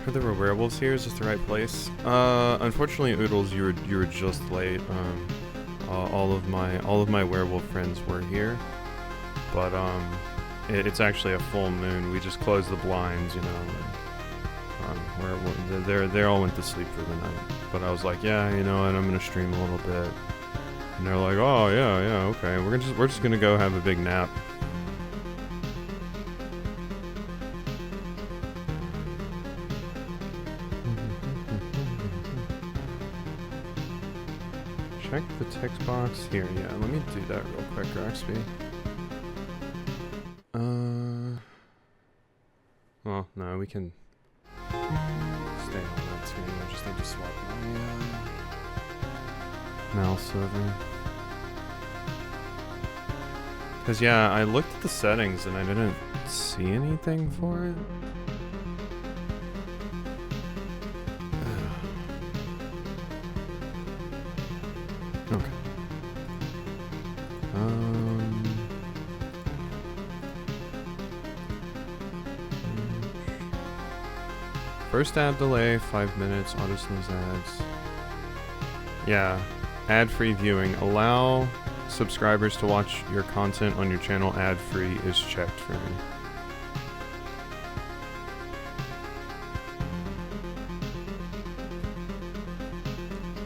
Heard there were werewolves here. Is this the right place? Unfortunately, Oodles, you were just late. All of my werewolf friends were here, but it's actually a full moon. We just closed the blinds, you know. They all went to sleep for the night. But I was like, yeah, you know what? I'm gonna stream a little bit. And they're like, oh yeah, okay. We're just gonna go have a big nap. Check the text box here. Yeah, let me do that real quick, Roxby. Well, no, we can stay on that screen. I just need to swap my mouse over. Cause yeah, I looked at the settings and I didn't see anything for it. Okay. First ad delay, 5 minutes, auto snooze ads. Yeah, ad-free viewing. Allow subscribers to watch your content on your channel ad-free is checked for me.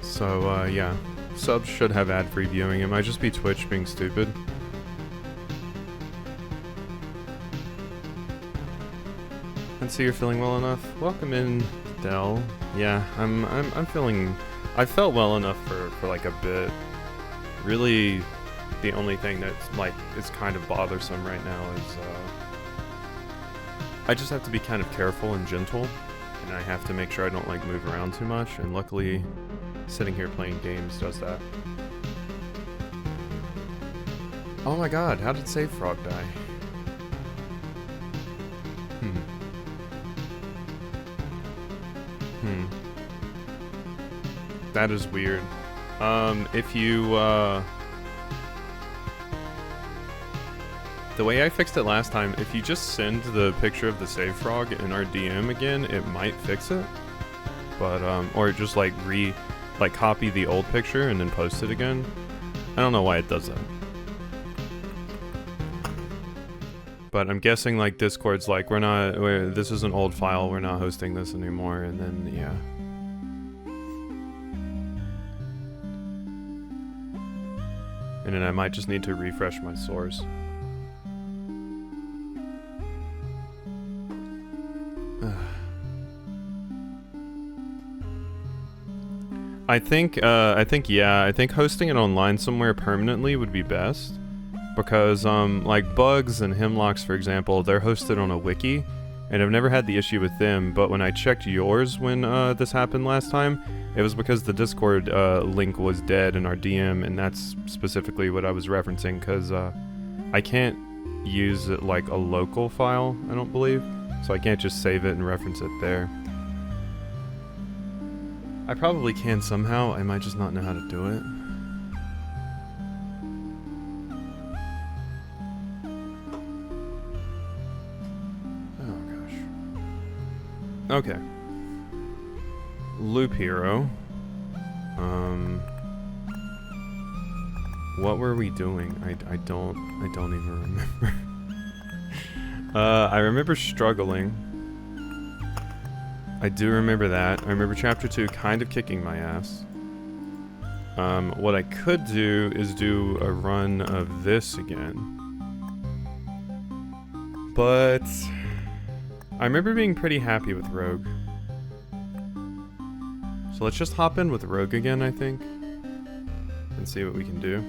So, yeah. Subs should have ad-free viewing. It might just be Twitch being stupid. And so you're feeling well enough? Welcome in, Dell. Yeah, I'm feeling... I felt well enough for like a bit. Really, the only thing that's like is kind of bothersome right now is I just have to be kind of careful and gentle, and I have to make sure I don't like move around too much, and luckily sitting here playing games does that. Oh my god, how did Save Frog die? That is weird. If you, the way I fixed it last time, if you just send the picture of the Save Frog in our DM again, it might fix it. But, or just like copy the old picture and then post it again. I don't know why it does that. But I'm guessing like Discord's like, this is an old file, we're not hosting this anymore, and then, yeah. And then I might just need to refresh my source. I think hosting it online somewhere permanently would be best. Because, like Bugs and Hemlocks, for example, they're hosted on a wiki, and I've never had the issue with them, but when I checked yours when this happened last time, it was because the Discord link was dead in our DM, and that's specifically what I was referencing, because I can't use it like a local file, I don't believe, so I can't just save it and reference it there. I probably can somehow, I might just not know how to do it. Okay. Loop Hero. What were we doing? I don't even remember. I remember struggling. I do remember that. I remember chapter 2 kind of kicking my ass. What I could do is do a run of this again. But I remember being pretty happy with Rogue. So let's just hop in with Rogue again, I think. And see what we can do.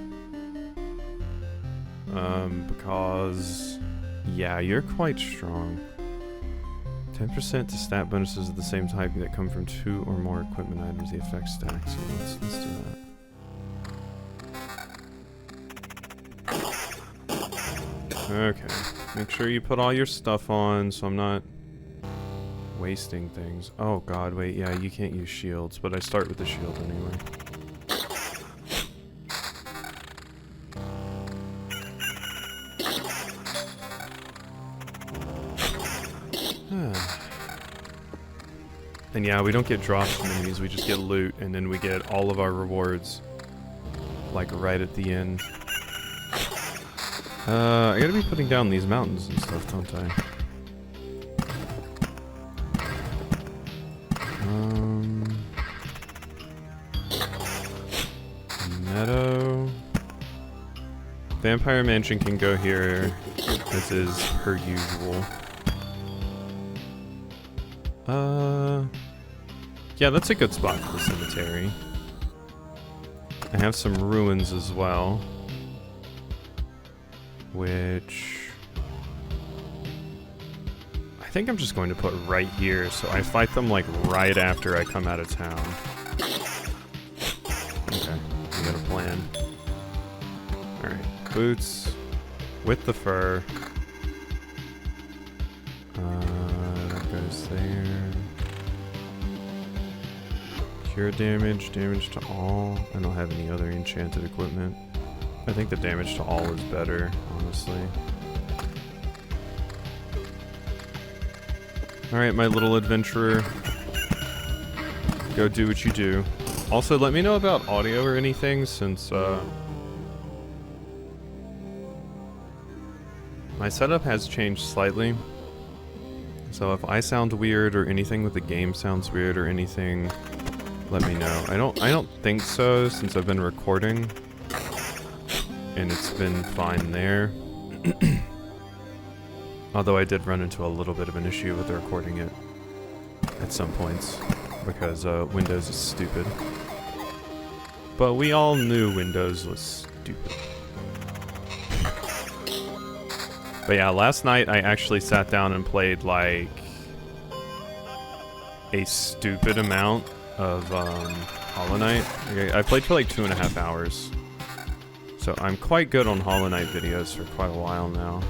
Because... yeah, you're quite strong. 10% to stat bonuses of the same type that come from 2 or more equipment items. The effect stacks. So let's do that. Okay. Make sure you put all your stuff on so I'm not wasting things. Oh god, wait, yeah, you can't use shields, but I start with the shield anyway. And yeah, we don't get drops from enemies, we just get loot, and then we get all of our rewards, like, right at the end. I gotta be putting down these mountains and stuff, don't I? Meadow. Vampire Mansion can go here, as is per usual. Yeah, that's a good spot for the cemetery. I have some ruins as well, which I think I'm just going to put right here, so I fight them like right after I come out of town. Okay, we got a plan. Alright, boots with the fur. That goes there. Cure damage, damage to all. I don't have any other enchanted equipment. I think the damage to all is better, honestly. Alright, my little adventurer. Go do what you do. Also, let me know about audio or anything, since, my setup has changed slightly. So if I sound weird or anything with the game sounds weird or anything, let me know. I don't think so, since I've been recording. And it's been fine there. Although I did run into a little bit of an issue with recording it at some points, because Windows is stupid. But we all knew Windows was stupid. But yeah, last night I actually sat down and played like a stupid amount of Hollow Knight. Okay, I played for like 2.5 hours. So I'm quite good on Hollow Knight videos for quite a while now.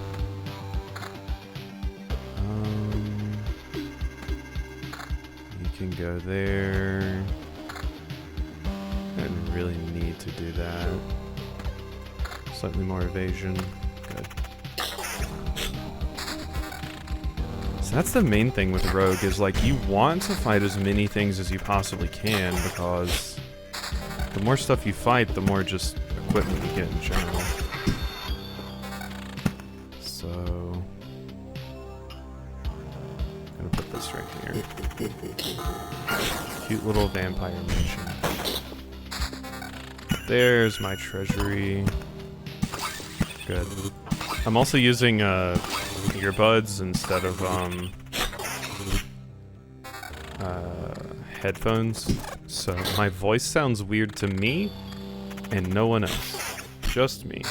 You can go there. I didn't really need to do that. Slightly more evasion. Good. So that's the main thing with Rogue, is like you want to fight as many things as you possibly can, because the more stuff you fight, the more just equipment you get in general. So I'm gonna put this right here. Cute little vampire mansion. There's my treasury. Good. I'm also using earbuds instead of headphones, so my voice sounds weird to me and no one else, just me.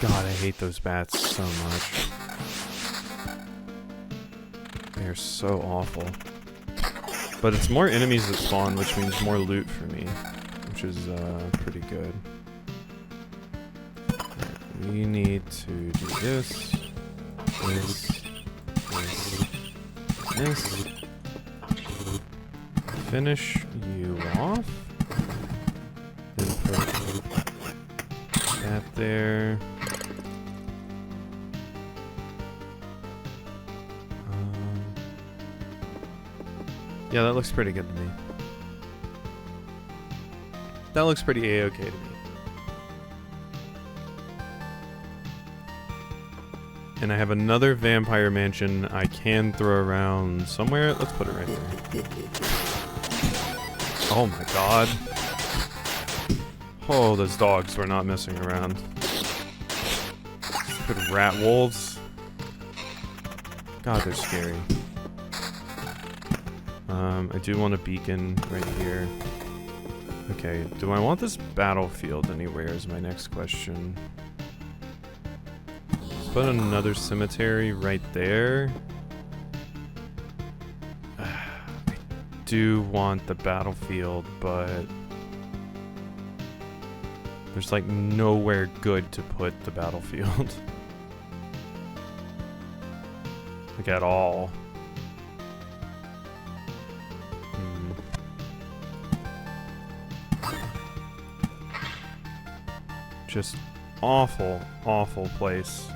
God, I hate those bats so much. They're so awful. But it's more enemies that spawn, which means more loot for me, which is pretty good. Right, we need to do this, this. Finish you off. Then put that there. Yeah, that looks pretty good to me. That looks pretty A-okay to me. And I have another vampire mansion I can throw around somewhere. Let's put it right there. Oh my god. Oh, those dogs were not messing around. Stupid rat wolves. God, they're scary. I do want a beacon right here. Okay, do I want this battlefield anywhere is my next question. Let's put another cemetery right there. I do want the battlefield, but there's like nowhere good to put the battlefield. Like at all. Just awful, awful place.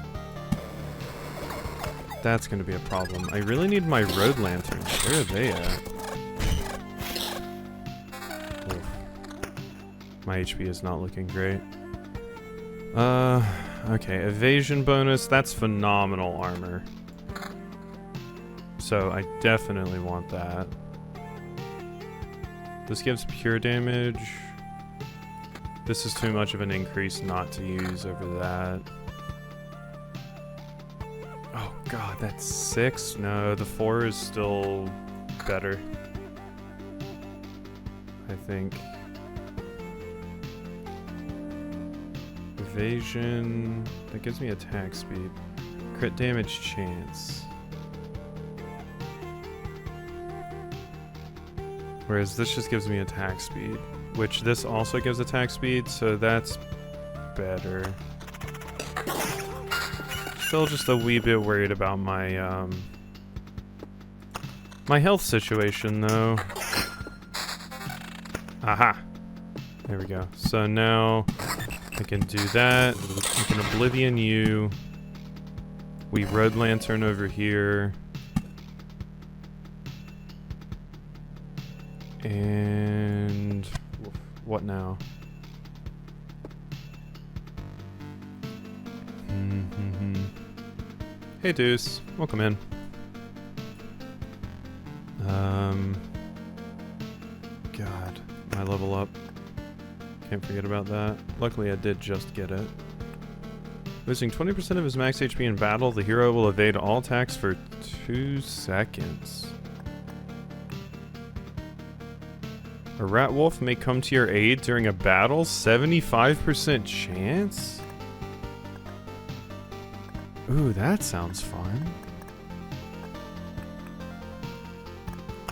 that's gonna be a problem. I really need my road lanterns. Where are they at? Oof. My HP is not looking great. Okay, evasion bonus, that's phenomenal armor. So I definitely want that. This gives pure damage. This is too much of an increase not to use over that. Oh god, that's 6? No, the 4 is still better. I think. Evasion, that gives me attack speed. Crit damage chance. Whereas this just gives me attack speed, which this also gives attack speed, so that's better. Still just a wee bit worried about my, my health situation, though. Aha! There we go. So now I can do that. I can Oblivion you. We Road Lantern over here. And what now? Hey Deuce, welcome in. God, my level up. Can't forget about that. Luckily I did just get it. Losing 20% of his max HP in battle, the hero will evade all attacks for 2 seconds. A rat wolf may come to your aid during a battle? 75% chance? Ooh, that sounds fun.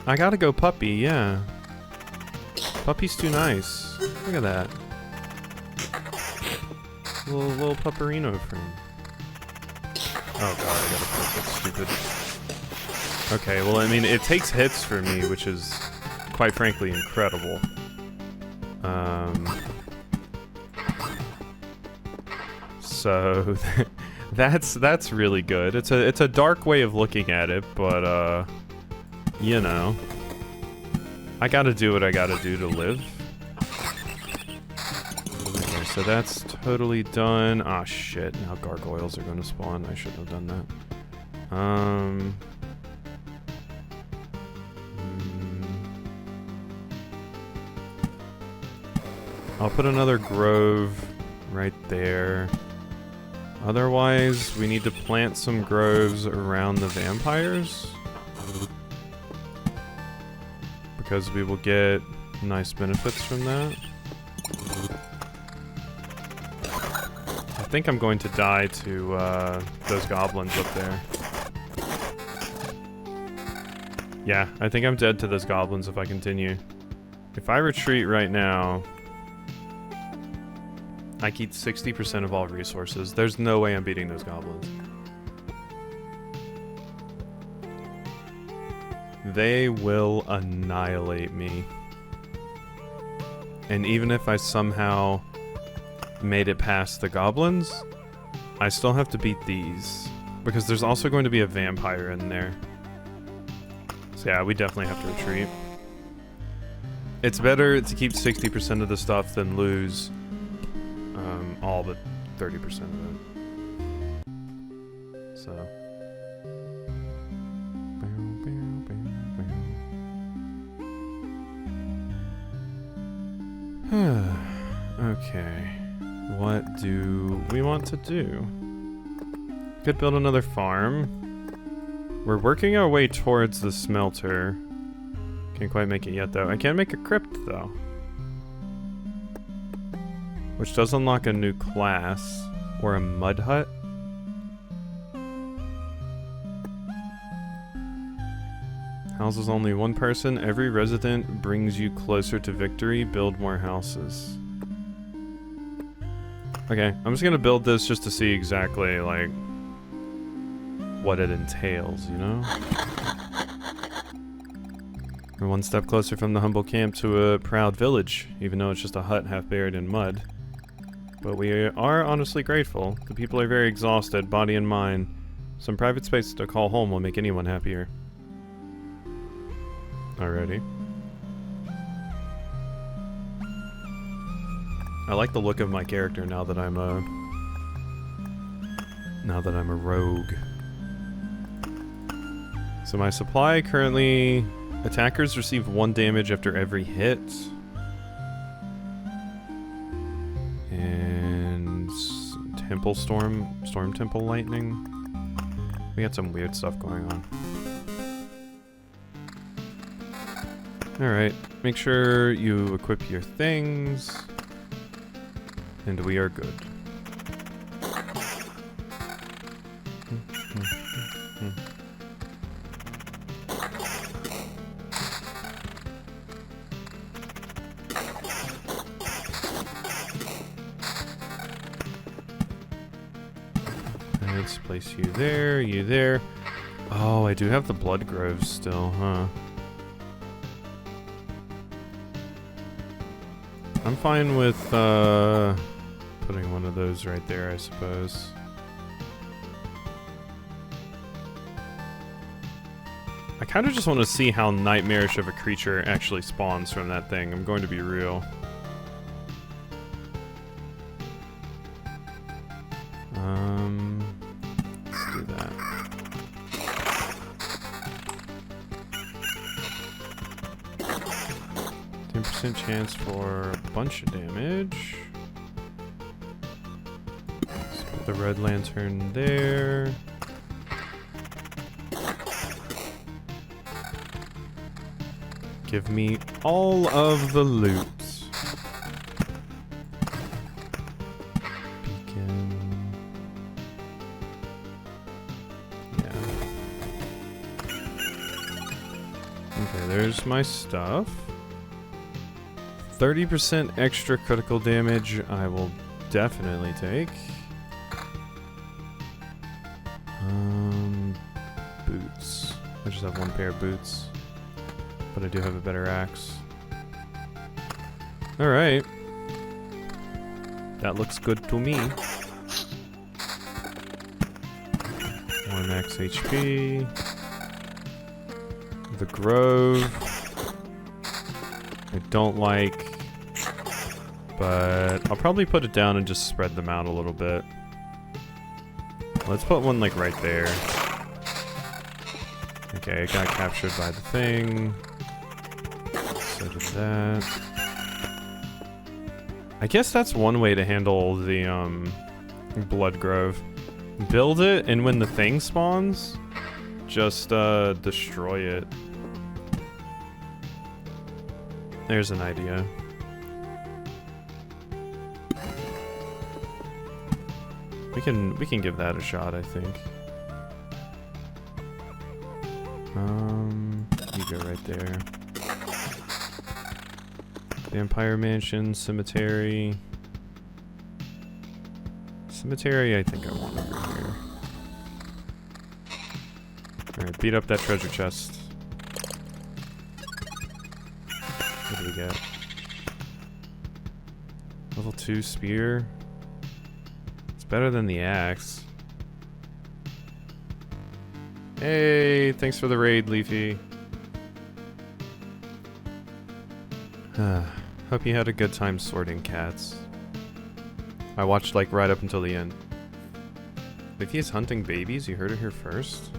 I gotta go puppy, yeah. Puppy's too nice. Look at that. Little pupperino friend. Oh god, I gotta put that stupid. Okay, well I mean, it takes hits for me, which is quite frankly incredible. So that's really good. It's a dark way of looking at it, but you know, I gotta do what I gotta do to live. Okay, so that's totally done. Ah shit, now gargoyles are gonna spawn. I shouldn't have done that. I'll put another grove right there. Otherwise, we need to plant some groves around the vampires. Because we will get nice benefits from that. I think I'm going to die to those goblins up there. Yeah, I think I'm dead to those goblins if I continue. If I retreat right now, I keep 60% of all resources. There's no way I'm beating those goblins. They will annihilate me. And even if I somehow made it past the goblins, I still have to beat these. Because there's also going to be a vampire in there. So yeah, we definitely have to retreat. It's better to keep 60% of the stuff than lose all but 30% of it. So. Okay. What do we want to do? Could build another farm. We're working our way towards the smelter. Can't quite make it yet though. I can make a crypt though. Which does unlock a new class. Or a mud hut. Houses only one person. Every resident brings you closer to victory. Build more houses. Okay, I'm just gonna build this just to see exactly, like, what it entails, you know? We're one step closer from the humble camp to a proud village, even though it's just a hut half buried in mud. But we are honestly grateful. The people are very exhausted, body and mind, Some private space to call home will make anyone happier. Alrighty. I like the look of my character now that I'm a rogue. So my supply currently, attackers receive 1 damage after every hit. And Temple Storm Temple Lightning. We got some weird stuff going on. Alright, make sure you equip your things. And we are good. Let's place you there, you there. Oh, I do have the blood groves still, huh? I'm fine with putting one of those right there, I suppose. I kind of just want to see how nightmarish of a creature actually spawns from that thing. I'm going to be real. Let's do that. Chance for a bunch of damage. Let's put the red lantern there. Give me all of the loot. Beacon. Yeah. Okay, there's my stuff. 30% extra critical damage I will definitely take. Boots. I just have 1 pair of boots. But I do have a better axe. Alright. That looks good to me. 1 max HP. The Grove. I don't like, but I'll probably put it down and just spread them out a little bit. Let's put one like right there. Okay, it got captured by the thing. So did that. I guess that's one way to handle the Blood Grove. Build it, and when the thing spawns, just destroy it. There's an idea. We can give that a shot, I think. You go right there. Vampire Mansion, Cemetery. Cemetery, I think I want over here. Alright, beat up that treasure chest. What do we get? Level 2 spear. It's better than the axe. Hey, thanks for the raid, Leafy. Hope you had a good time sorting cats. I watched like right up until the end. Leafy is hunting babies? You heard it here first?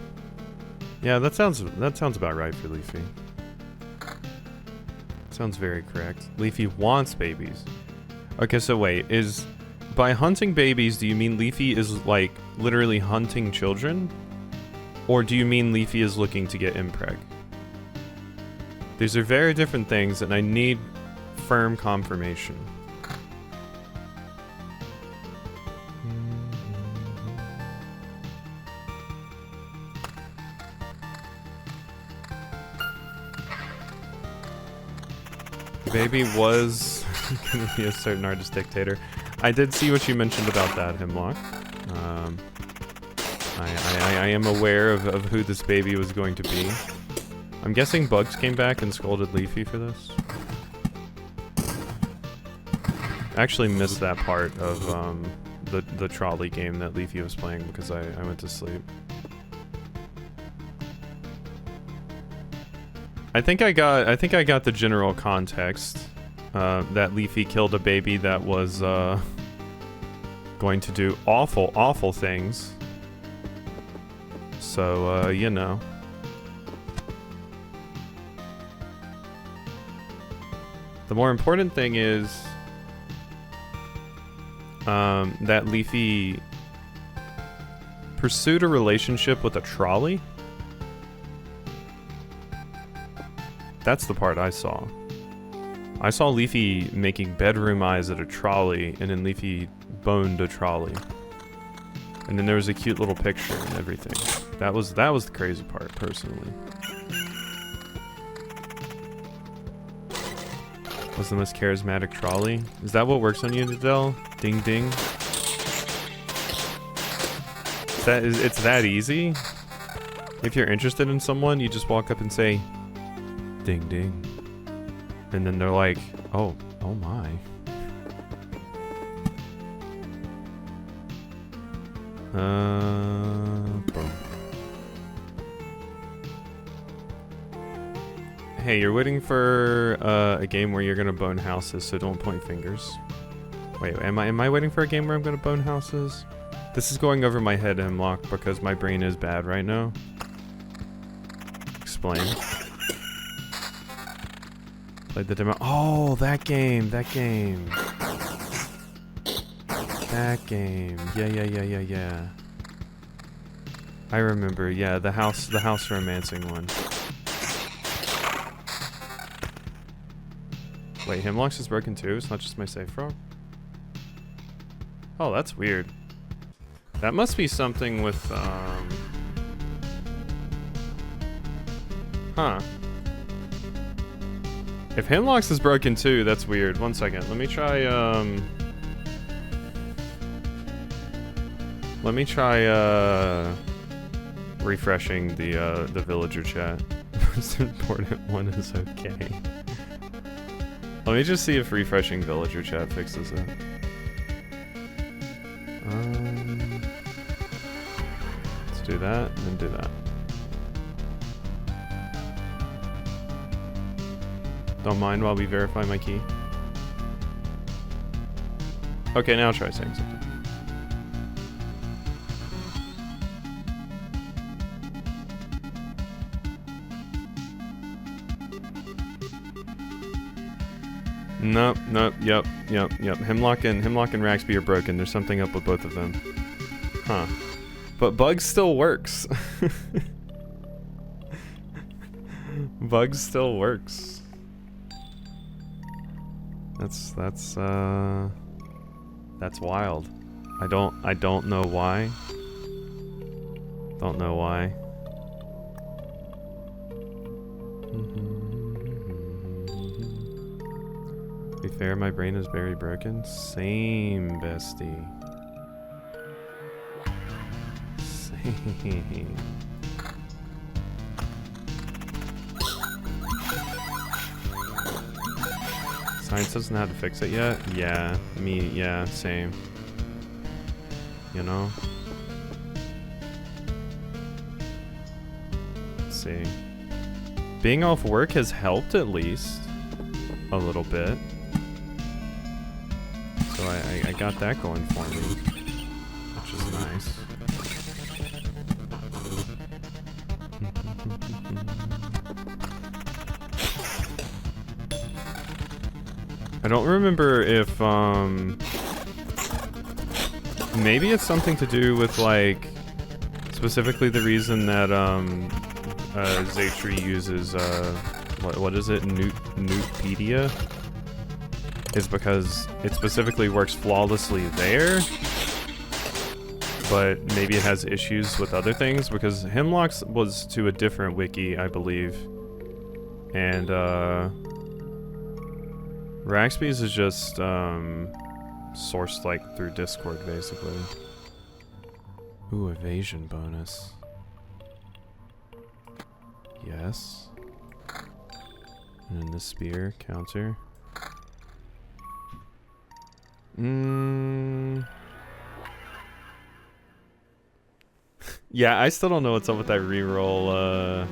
Yeah, that sounds about right for Leafy. Sounds very correct. Leafy wants babies. Okay, so wait, by hunting babies, do you mean Leafy is like literally hunting children? Or do you mean Leafy is looking to get impreg? These are very different things, and I need firm confirmation. Baby was gonna be a certain artist dictator. I did see what you mentioned about that, Hemlock. I am aware of who this baby was going to be. I'm guessing Bugs came back and scolded Leafy for this. I actually missed that part of the trolley game that Leafy was playing because I went to sleep. I think I got the general context. That Leafy killed a baby that was going to do awful, awful things. So, you know. The more important thing is that Leafy pursued a relationship with a trolley. That's the part I saw. I saw Leafy making bedroom eyes at a trolley, and then Leafy boned a trolley. And then there was a cute little picture and everything. That was the crazy part, personally. Was the most charismatic trolley? Is that what works on you, Nadell? Ding ding. It's that easy? If you're interested in someone, you just walk up and say, ding ding. And then they're like, oh my. Boom. Hey, you're waiting for a game where you're gonna bone houses, so don't point fingers. Wait, am I waiting for a game where I'm gonna bone houses? This is going over my head, Hemlock, because my brain is bad right now. Explain. Played the demo. Oh, that game. That game. Yeah. I remember. Yeah, the house romancing one. Wait, Hemlock's is broken too? It's not just my safe frog? Oh, that's weird. That must be something with, huh. If Hemlock's is broken too, that's weird. One second. Let me try, refreshing the villager chat. Most important one is okay. Let me just see if refreshing villager chat fixes it. Let's do that, and then do that. Don't mind while we verify my key. Okay, now try saying something. Nope, yep. Hemlock and Raxby are broken. There's something up with both of them. Huh. But Bugs still works. Bugs still works. That's wild. I don't know why. Don't know why. To be fair, my brain is very broken. Same, bestie. Same. Science doesn't know how to fix it yet? Yeah, yeah, same. You know? Let's see. Being off work has helped at least. A little bit. So I got that going for me. Which is nice. I don't remember if, maybe it's something to do with, like, specifically the reason that, Zaytree uses, what is it? Nupedia? Is because it specifically works flawlessly there, but maybe it has issues with other things, because Hemlock's was to a different wiki, I believe. And, Raxby's is just, sourced, like, through Discord, basically. Ooh, evasion bonus. Yes. And then the spear counter. Yeah, I still don't know what's up with that reroll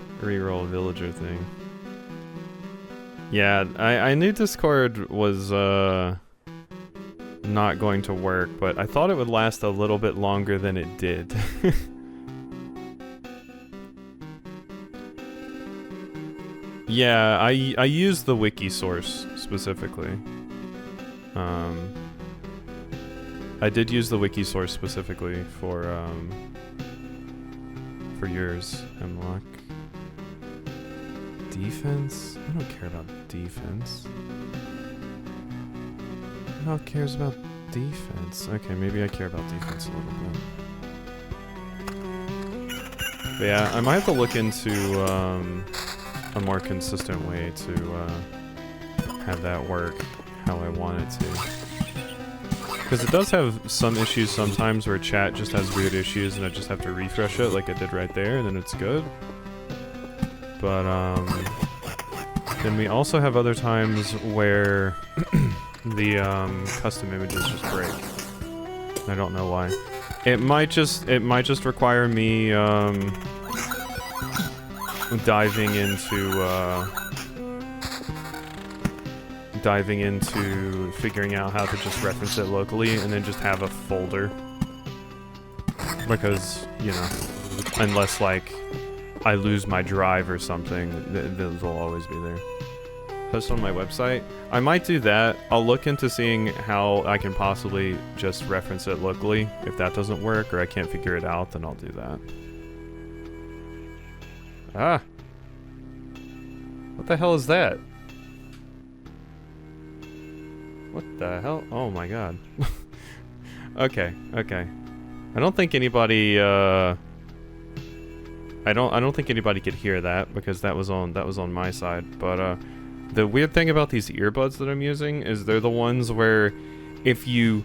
villager thing. Yeah, I knew Discord was not going to work, but I thought it would last a little bit longer than it did. Yeah, I used the wiki source specifically. I did use the wiki source specifically for yours, Hemlock. Defense? I don't care about defense. Who the hell cares about defense? Okay, maybe I care about defense a little bit. But yeah, I might have to look into a more consistent way to have that work how I want it to. Because it does have some issues sometimes where chat just has weird issues and I just have to refresh it like I did right there and then it's good. But then we also have other times where the custom images just break. I don't know why. It might just require me diving into figuring out how to just reference it locally and then just have a folder. Because, you know, unless like I lose my drive or something, those will always be there. Post on my website. I might do that. I'll look into seeing how I can possibly just reference it locally. If that doesn't work or I can't figure it out, then I'll do that. Ah. What the hell is that? What the hell? Oh my god. Okay, okay. I don't think anybody I don't think anybody could hear that because that was on my side, but the weird thing about these earbuds that I'm using is they're the ones where if you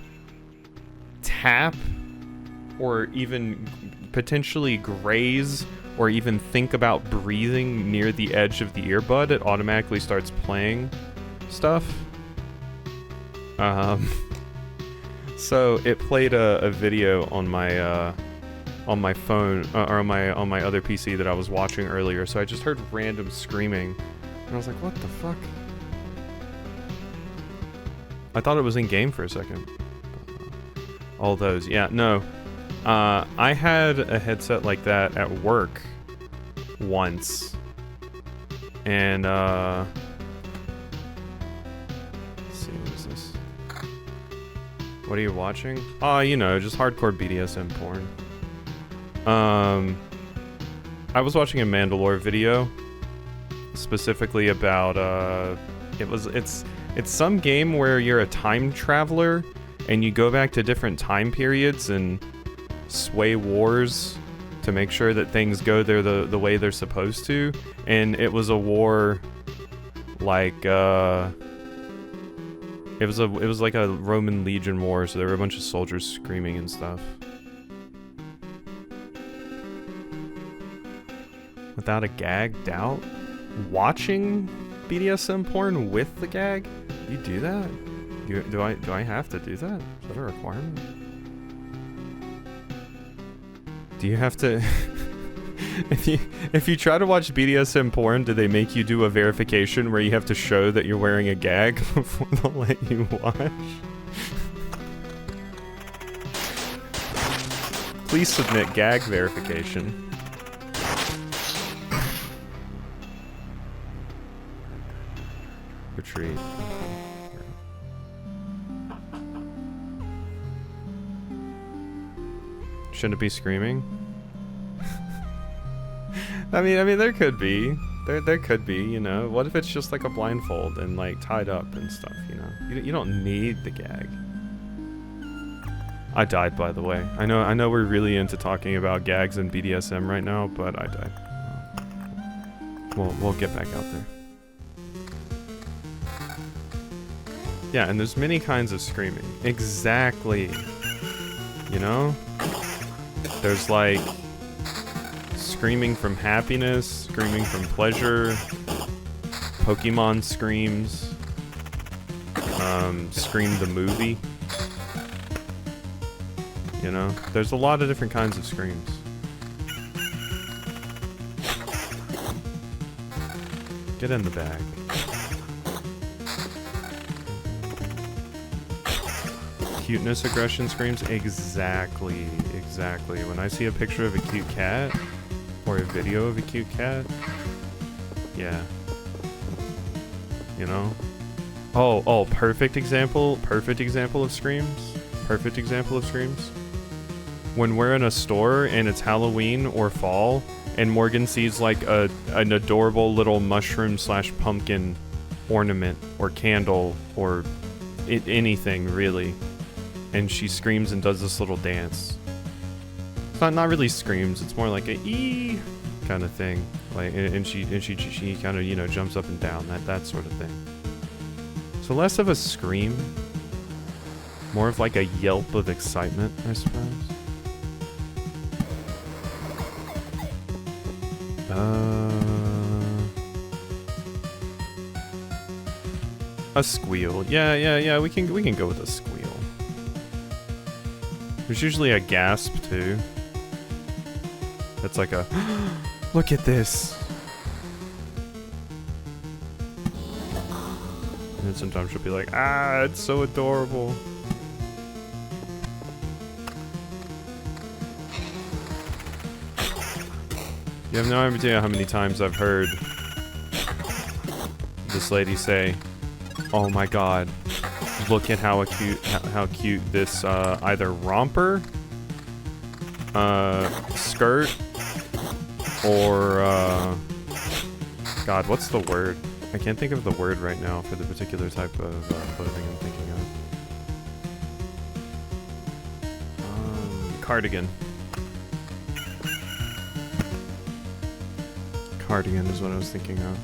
tap or even potentially graze or even think about breathing near the edge of the earbud, it automatically starts playing stuff. So it played a video on my phone or on my other PC that I was watching earlier. So I just heard random screaming, and I was like, "What the fuck?" I thought it was in game for a second. All those, yeah, no. I had a headset like that at work once, and let's see, what is this? What are you watching? Oh, you know, just hardcore BDSM porn. I was watching a Mandalore video, specifically about it's some game where you're a time traveler and you go back to different time periods and sway wars to make sure that things go there the way they're supposed to. And it was a war like it was like a Roman Legion war, so there were a bunch of soldiers screaming and stuff. Without a gag, doubt? Watching BDSM porn with the gag? You do that? Do I have to do that? Is that a requirement? Do you have to... if you try to watch BDSM porn, do they make you do a verification where you have to show that you're wearing a gag before they'll let you watch? Please submit gag verification. Retreat. Shouldn't it be screaming? I mean, there could be. There could be, you know. What if it's just like a blindfold and like tied up and stuff, you know? You don't need the gag. I died, by the way. I know we're really into talking about gags and BDSM right now, but I died. We'll get back out there. Yeah, and there's many kinds of screaming. Exactly. You know? There's like screaming from happiness, screaming from pleasure, Pokemon screams, Scream the movie. You know? There's a lot of different kinds of screams. Get in the bag. cuteness aggression screams? Exactly. When I see a picture of a cute cat, or a video of a cute cat, yeah. You know? Oh, perfect example of screams. When we're in a store and it's Halloween or fall, and Morgan sees like an adorable little mushroom / pumpkin ornament or candle or anything really, and she screams and does this little dance. It's not really screams, it's more like a ee kind of thing. Like, and she kind of, you know, jumps up and down, that sort of thing. So less of a scream, more of like a yelp of excitement, I suppose. A squeal. Yeah, we can go with a squeal. There's usually a gasp too. That's like a look at this. And then sometimes she'll be like, ah, it's so adorable. You have no idea how many times I've heard this lady say, oh my god, look at how cute this either romper, skirt, or god, what's the word? I can't think of the word right now for the particular type of clothing I'm thinking of. Cardigan. Cardigan is what I was thinking of.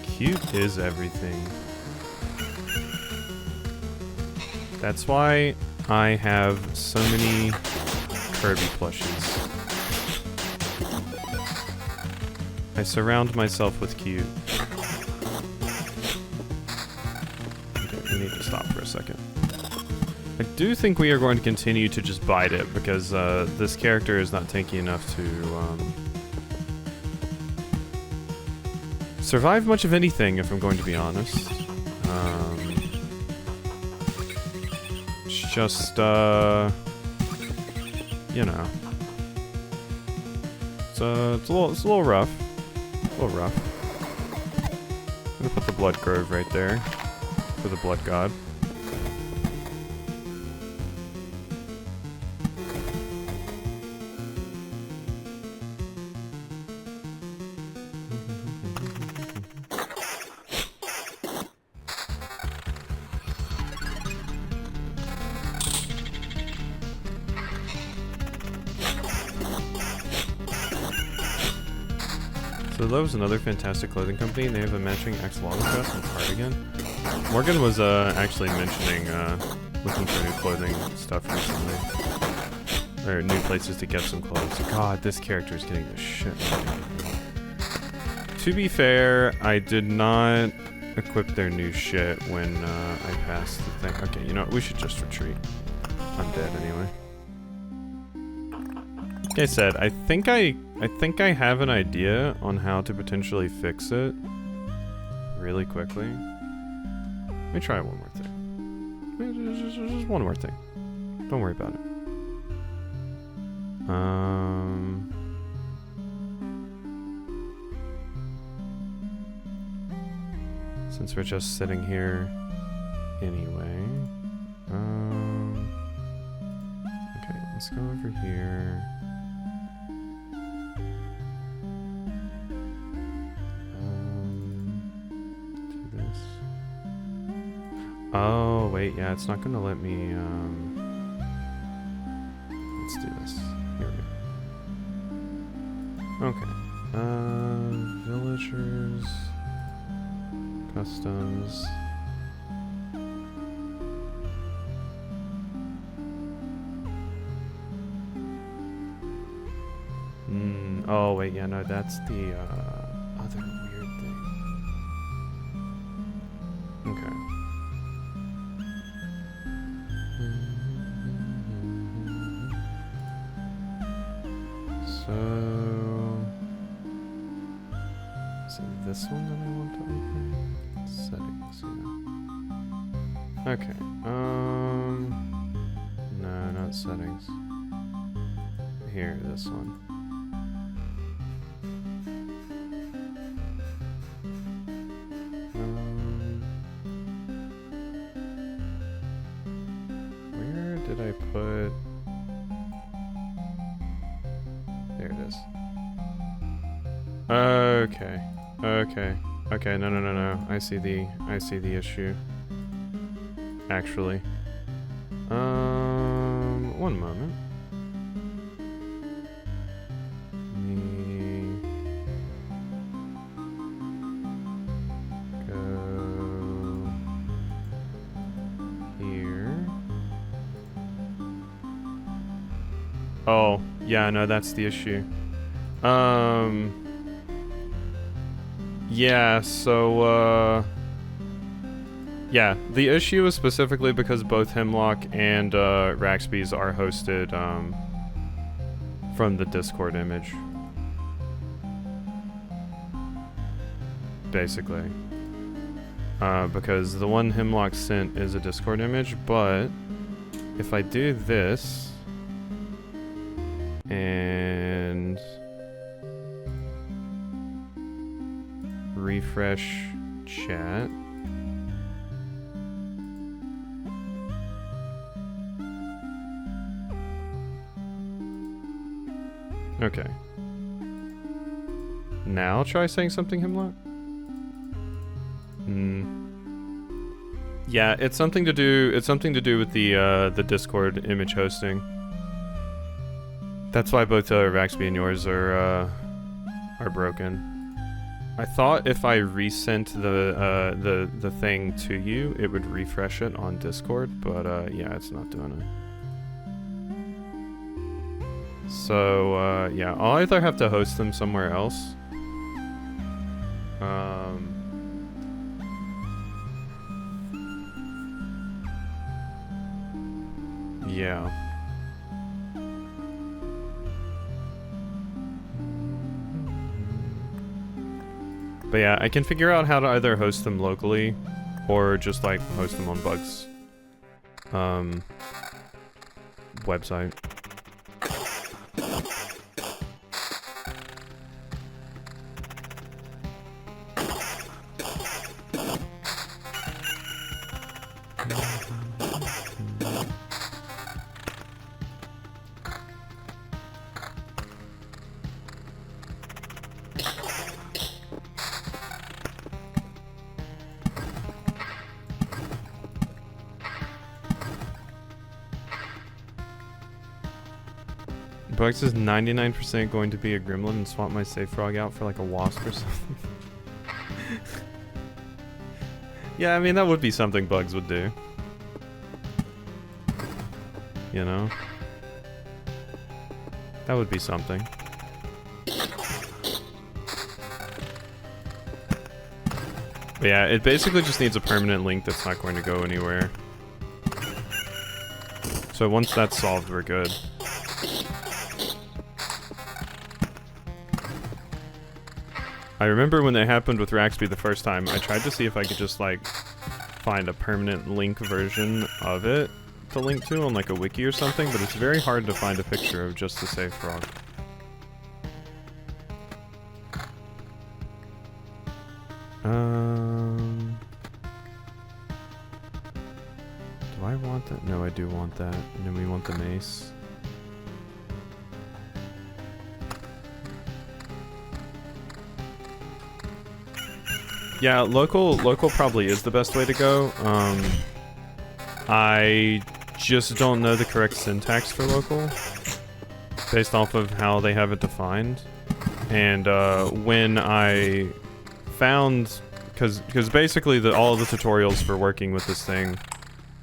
Cute is everything. That's why I have so many Kirby plushies. I surround myself with cute. Okay, we need to stop for a second. I do think we are going to continue to just bite it because this character is not tanky enough to survive much of anything, if I'm going to be honest. It's just, you know, it's a little rough. I'm gonna put the Blood Grove right there for the Blood God. So Lowe's another fantastic clothing company, and they have a matching axolotl dress and cardigan. Morgan was actually mentioning looking for new clothing stuff recently. Or new places to get some clothes. God, this character is getting the shit out of me. To be fair, I did not equip their new shit when I passed the thing. Okay, you know what? We should just retreat. I'm dead anyway. Like I said, I think I have an idea on how to potentially fix it really quickly. Let me try one more thing. Just one more thing. Don't worry about it. Since we're just sitting here anyway. Okay, let's go over here. Oh, wait, yeah, it's not gonna let me, let's do this. Here we go. Okay. Villagers. Customs. Oh, wait, yeah, no, that's the, other weird thing. Okay. So this one that I want to open? Settings, yeah. Okay, no, not settings. Here, this one. Where did I put... There it is. Okay. Okay, no. I see the issue. Actually. One moment. Let me go here. Oh, yeah, no, that's the issue. Yeah, so, yeah, the issue is specifically because both Hemlock and, Raxby's are hosted, from the Discord image. Basically. Because the one Hemlock sent is a Discord image, but if I do this, and refresh chat. Okay. Now try saying something, Hemlock. Yeah, it's something to do with the Discord image hosting. That's why both Raxby and yours are broken. I thought if I resent the thing to you, it would refresh it on Discord, but yeah, it's not doing it. So yeah, I'll either have to host them somewhere else. Yeah. But yeah, I can figure out how to either host them locally or just like host them on Bug's website. Bugs is 99% going to be a gremlin and swap my safe frog out for like a wasp or something. Yeah, I mean, that would be something Bugs would do. You know? That would be something. But yeah, it basically just needs a permanent link that's not going to go anywhere. So once that's solved, we're good. I remember when that happened with Raxby the first time, I tried to see if I could just, like, find a permanent link version of it to link to on, like, a wiki or something, but it's very hard to find a picture of just the safe frog. Do I want that? No, I do want that. And then we want the mace. Yeah, local probably is the best way to go. I just don't know the correct syntax for local, based off of how they have it defined. And when I found, because basically all of the tutorials for working with this thing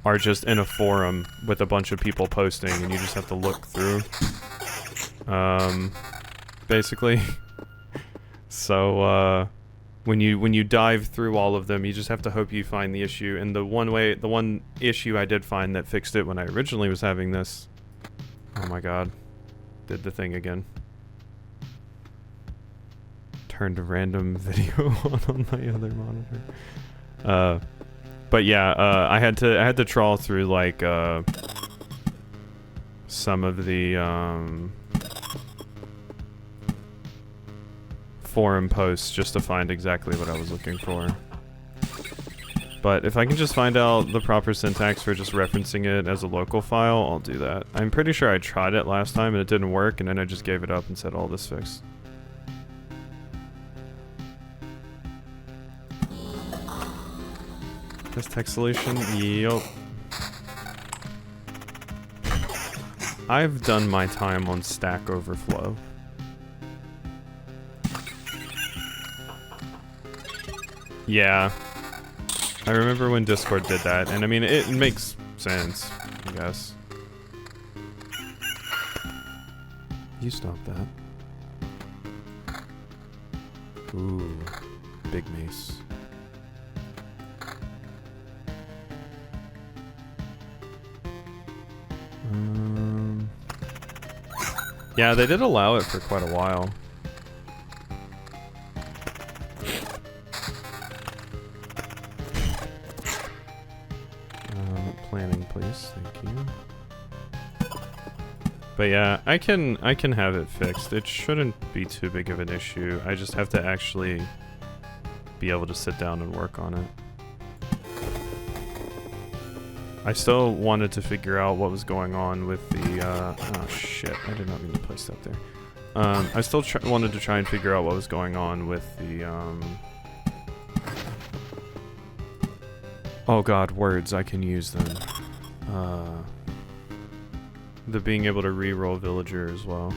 are just in a forum with a bunch of people posting, and you just have to look through. Basically. So, when you dive through all of them, you just have to hope you find the issue. And the one issue I did find that fixed it when I originally was having this. Oh my god. Did the thing again. turned a random video on my other monitor. But yeah, I had to trawl through like some of the forum posts just to find exactly what I was looking for. But if I can just find out the proper syntax for just referencing it as a local file, I'll do that. I'm pretty sure I tried it last time and it didn't work, and then I just gave it up and said, all this fixed. This text solution? Yup. I've done my time on Stack Overflow. Yeah. I remember when Discord did that, and I mean, it makes sense, I guess. You stop that. Ooh, big mace. Yeah, they did allow it for quite a while. Planning, please. Thank you. But yeah, I can have it fixed. It shouldn't be too big of an issue. I just have to actually be able to sit down and work on it. I still wanted to figure out what was going on with the, oh shit, I did not mean to place that there. I still wanted to try and figure out what was going on with the, oh god, words, I can use them. The being able to re-roll villager as well.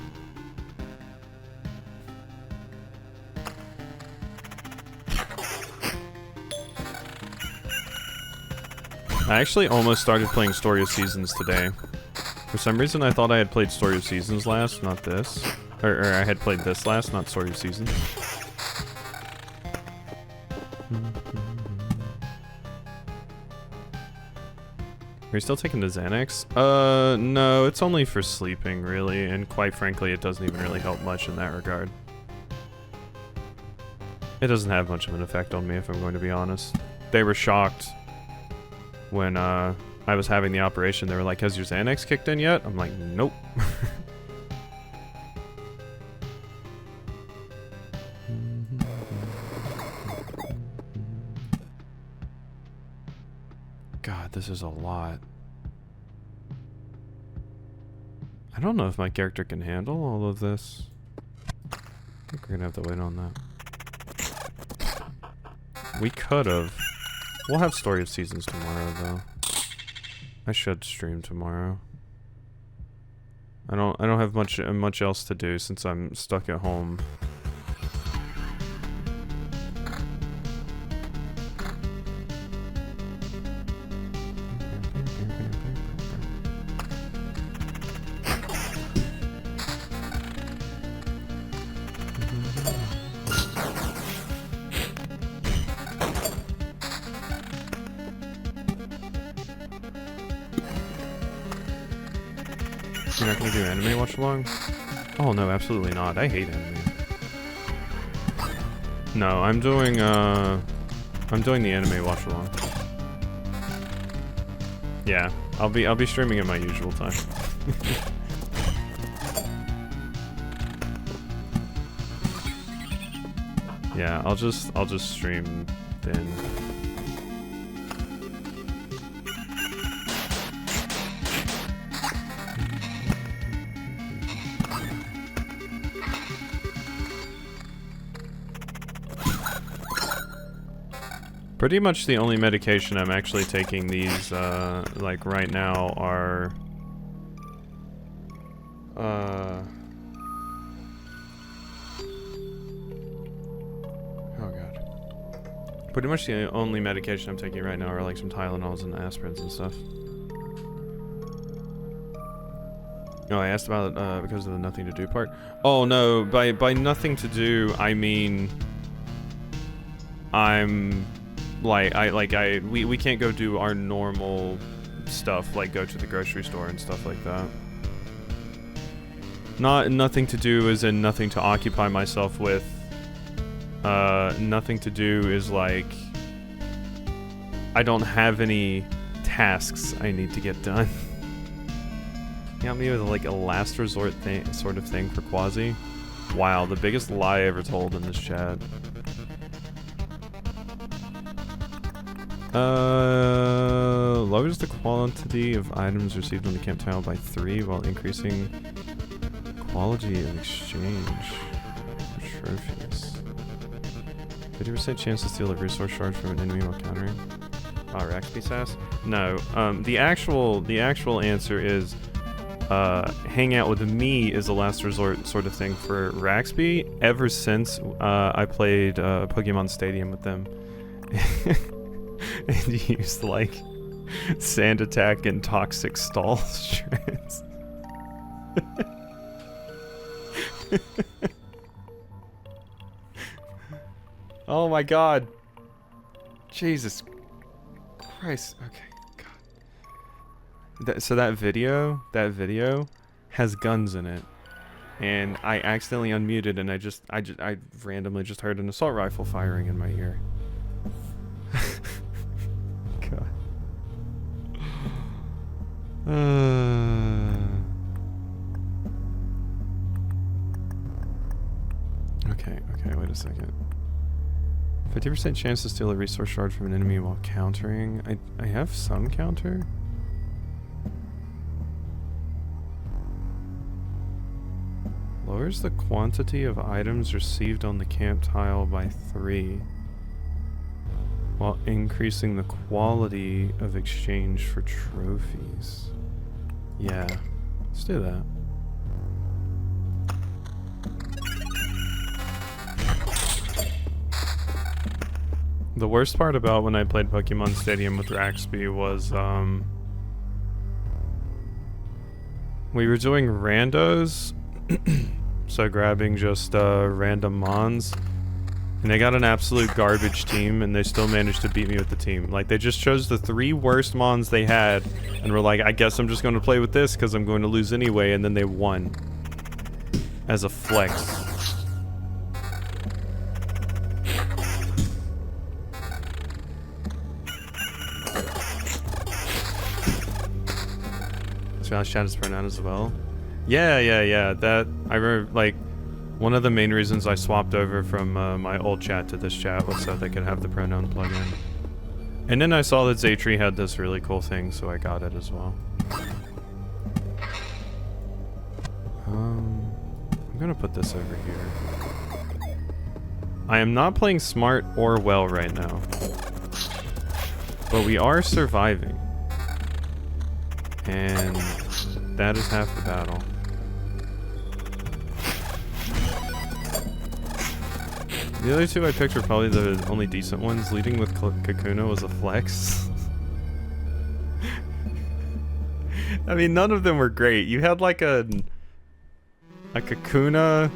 I actually almost started playing Story of Seasons today. For some reason I thought I had played Story of Seasons last, not this. Or I had played this last, not Story of Seasons. Are you still taking the Xanax? No, it's only for sleeping, really, and quite frankly, it doesn't even really help much in that regard. It doesn't have much of an effect on me, if I'm going to be honest. They were shocked when, I was having the operation. They were like, has your Xanax kicked in yet? I'm like, nope. God, this is a lot. I don't know if my character can handle all of this. I think we're gonna have to wait on that. We could've. We'll have Story of Seasons tomorrow, though. I should stream tomorrow. I don't have much else to do since I'm stuck at home. You're not gonna do anime watch along? Oh no, absolutely not. I hate anime. No, I'm doing the anime watch along. Yeah, I'll be streaming at my usual time. Yeah, I'll just stream then. Pretty much the only medication I'm actually taking these, like right now are, oh god. Pretty much the only medication I'm taking right now are like some Tylenols and aspirins and stuff. No, I asked about it, because of the nothing to do part. Oh no, by nothing to do, I mean, we can't go do our normal stuff, like go to the grocery store and stuff like that. Nothing to do as in nothing to occupy myself with nothing to do is like I don't have any tasks I need to get done. Got me with like a last resort thing, sort of thing for Quasi. Wow, the biggest lie ever told in this chat. Lowers the quantity of items received on the camp tile by 3 while increasing quality of exchange for trophies. 50% chance to steal a resource shard from an enemy while countering. Oh, Raxby sass? No. The actual answer is hang out with me is a last resort sort of thing for Raxby ever since I played Pokemon Stadium with them. And used like Sand Attack and Toxic Stall shreds. Oh my god. Jesus Christ. Okay, god. So that video has guns in it. And I accidentally unmuted and I randomly just heard an assault rifle firing in my ear. God. Okay, wait a second. 50% chance to steal a resource shard from an enemy while countering. I have some counter. Lowers the quantity of items received on the camp tile by 3. While increasing the quality of exchange for trophies. Yeah, let's do that. The worst part about when I played Pokemon Stadium with Raxby was, we were doing randos, so grabbing just, random mons. And they got an absolute garbage team, and they still managed to beat me with the team. Like, they just chose the 3 worst mons they had, and were like, I guess I'm just going to play with this, because I'm going to lose anyway, and then they won. As a flex. So chat is pronoun as well? Yeah, that, I remember, like, one of the main reasons I swapped over from my old chat to this chat was so they could have the pronoun plugin. And then I saw that Zaytree had this really cool thing, so I got it as well. I'm gonna put this over here. I am not playing smart or well right now. But we are surviving. And that is half the battle. The other 2 I picked were probably the only decent ones. Leading with Kakuna was a flex. I mean, none of them were great. You had like a Kakuna,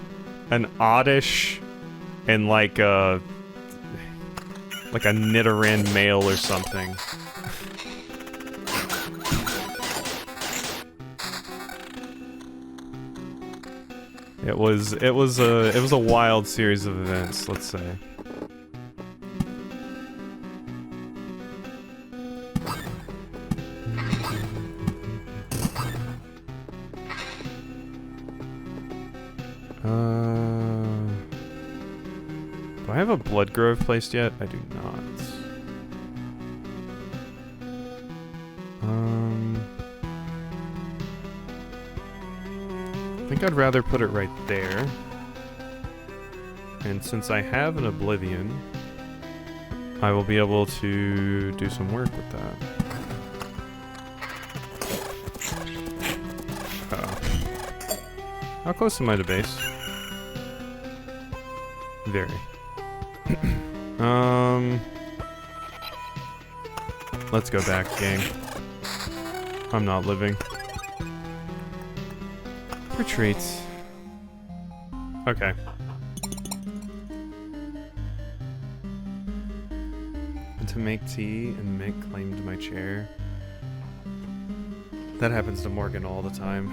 an Oddish, and like a Nidoran male or something. It was a wild series of events, let's say. Do I have a Blood Grove placed yet? I do not. I think I'd rather put it right there. And since I have an Oblivion, I will be able to do some work with that. Uh-oh. How close am I to base? Very. Let's go back, gang. I'm not living. Retreats. Okay. And to make tea, and Mick claimed my chair. That happens to Morgan all the time.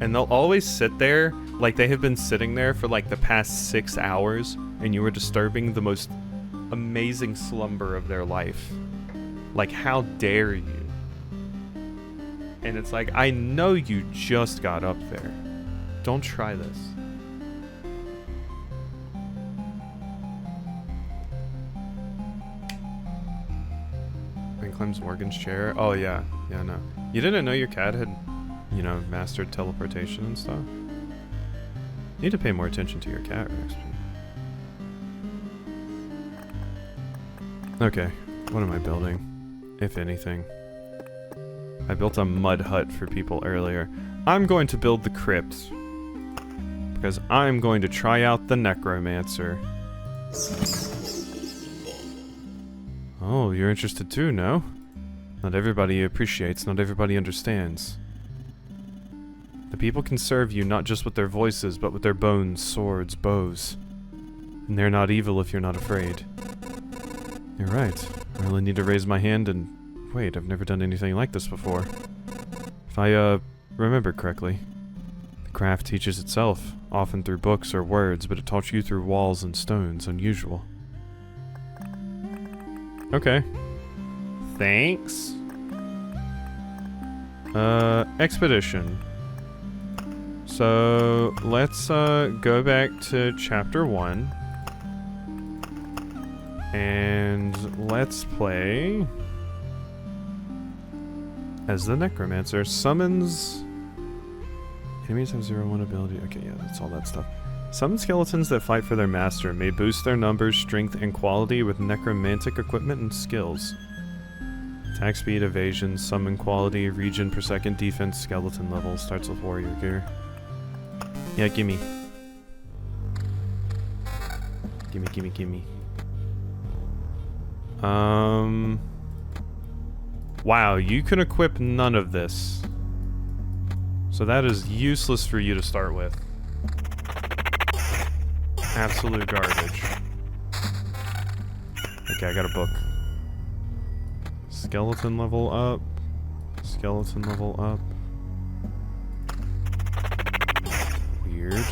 And they'll always sit there Like, they have been sitting there for, like, the past 6 hours, and you are disturbing the most amazing slumber of their life. Like, how dare you? And it's like, I know you just got up there. Don't try this. And claims Morgan's chair. Oh, yeah. Yeah, no. You didn't know your cat had, you know, mastered teleportation and stuff? You need to pay more attention to your cat, Rex. Okay, what am I building? If anything. I built a mud hut for people earlier. I'm going to build the crypt. Because I'm going to try out the Necromancer. Oh, you're interested too, no? Not everybody appreciates, not everybody understands. The people can serve you not just with their voices, but with their bones, swords, bows. And they're not evil if you're not afraid. You're right. I really need to raise my hand and... Wait, I've never done anything like this before. If I, remember correctly. The craft teaches itself, often through books or words, but it taught you through walls and stones, unusual. Okay. Thanks. Expedition. So, let's, go back to chapter 1. And let's play as the Necromancer. Summons... Enemies have 0/1 ability. Okay, yeah, that's all that stuff. Summon skeletons that fight for their master. May boost their numbers, strength, and quality with necromantic equipment and skills. Attack speed, evasion, summon quality, regen per second, defense, skeleton level. Starts with warrior gear. Yeah, gimme. Gimme, gimme, gimme. Wow, you can equip none of this. So that is useless for you to start with. Absolute garbage. Okay, I got a book. Skeleton level up. Skeleton level up. Weird.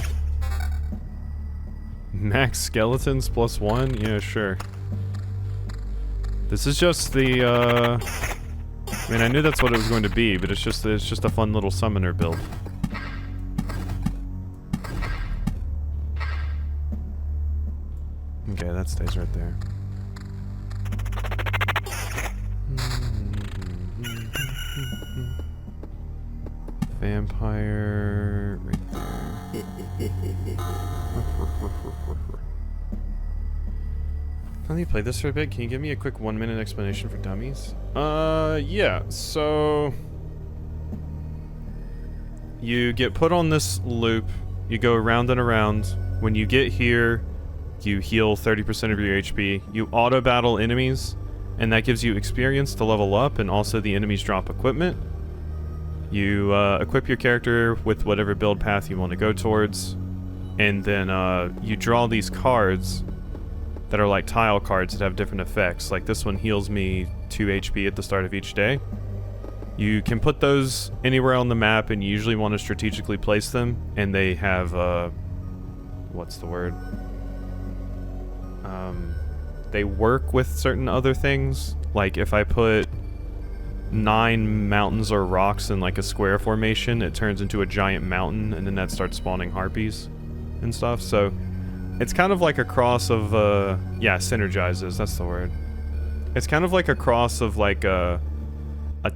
Max skeletons plus 1? Yeah, sure. This is just the, I mean, I knew that's what it was going to be, but it's just a fun little summoner build. Okay, that stays right there. Vampire right there. Let me play this for a bit. Can you give me a quick 1-minute explanation for dummies? Yeah, so... You get put on this loop, you go around and around. When you get here, you heal 30% of your HP. You auto-battle enemies, and that gives you experience to level up, and also the enemies drop equipment. You equip your character with whatever build path you want to go towards, and then you draw these cards that are like tile cards that have different effects. Like this one heals me 2 HP at the start of each day. You can put those anywhere on the map, and you usually want to strategically place them, and they have, what's the word? They work with certain other things. Like if I put 9 mountains or rocks in like a square formation, it turns into a giant mountain, and then that starts spawning harpies and stuff. So it's kind of like a cross of, yeah, synergizes, that's the word. It's kind of like a cross of like a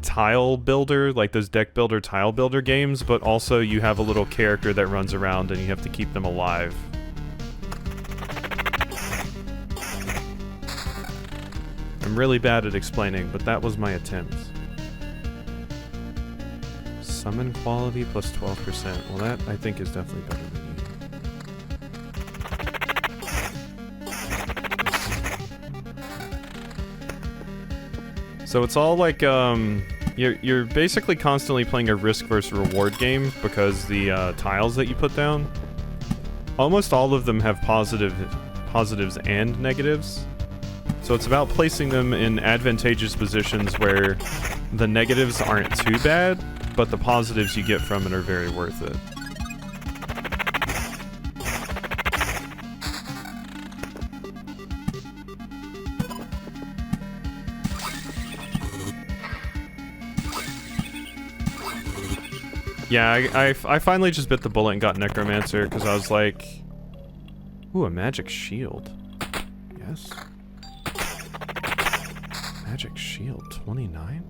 tile builder, like those deck builder, tile builder games, but also you have a little character that runs around and you have to keep them alive. I'm really bad at explaining, but that was my attempt. Summon quality plus 12%. Well, that I think is definitely better than you. So it's all like, you're basically constantly playing a risk versus reward game, because the tiles that you put down, almost all of them have positives and negatives. So it's about placing them in advantageous positions where the negatives aren't too bad, but the positives you get from it are very worth it. Yeah, I finally just bit the bullet and got Necromancer because I was like, ooh, a magic shield. Yes. Magic shield, 29?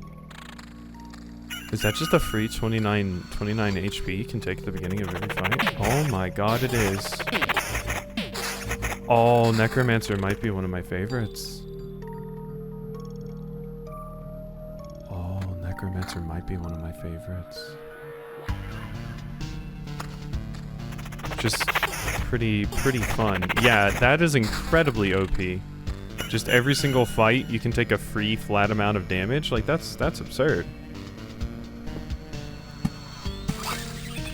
Is that just a free 29 HP you can take at the beginning of every fight? Oh my god, it is. Oh, Necromancer might be one of my favorites. Oh, Necromancer might be one of my favorites. Just pretty fun. Yeah, that is incredibly OP. Just every single fight, you can take a free flat amount of damage. Like, that's absurd.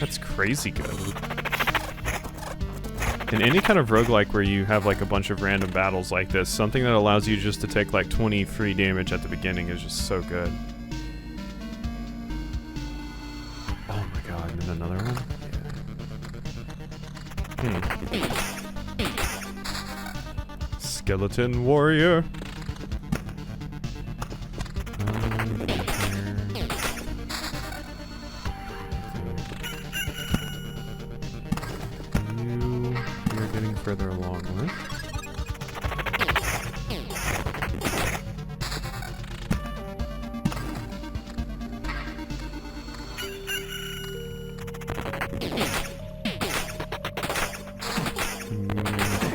That's crazy good. In any kind of roguelike where you have like a bunch of random battles like this, something that allows you just to take like 20 free damage at the beginning is just so good. Oh my god, and then another one? Yeah. Skeleton warrior. You're getting further along with.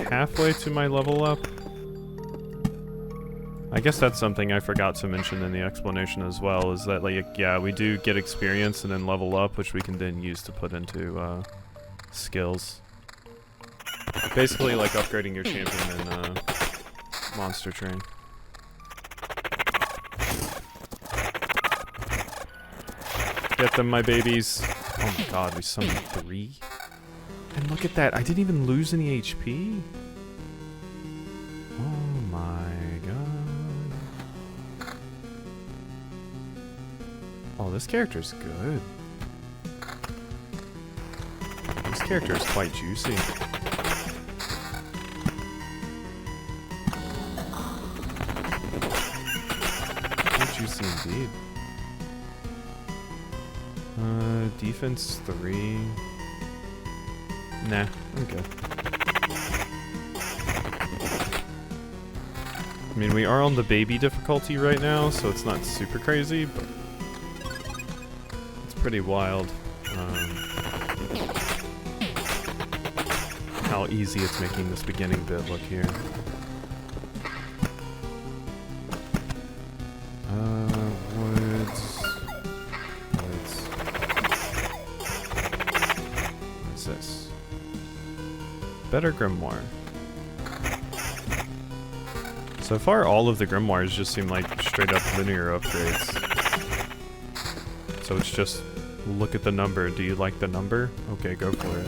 Halfway to my level up. I guess that's something I forgot to mention in the explanation as well, is that, like, yeah, we do get experience and then level up, which we can then use to put into, skills. Basically like upgrading your champion in, Monster Train. Get them, my babies. Oh my god, we summoned 3? And look at that, I didn't even lose any HP? Oh my god. Oh, this character's good. This character is quite juicy. Quite juicy indeed. Defense 3. Nah, I'm good. I mean, we are on the baby difficulty right now, so it's not super crazy, but it's pretty wild. How easy it's making this beginning bit look here. Woods. What's this? Better grimoire. So far, all of the grimoires just seem like straight up linear upgrades. So it's just, look at the number. Do you like the number? Okay, go for it.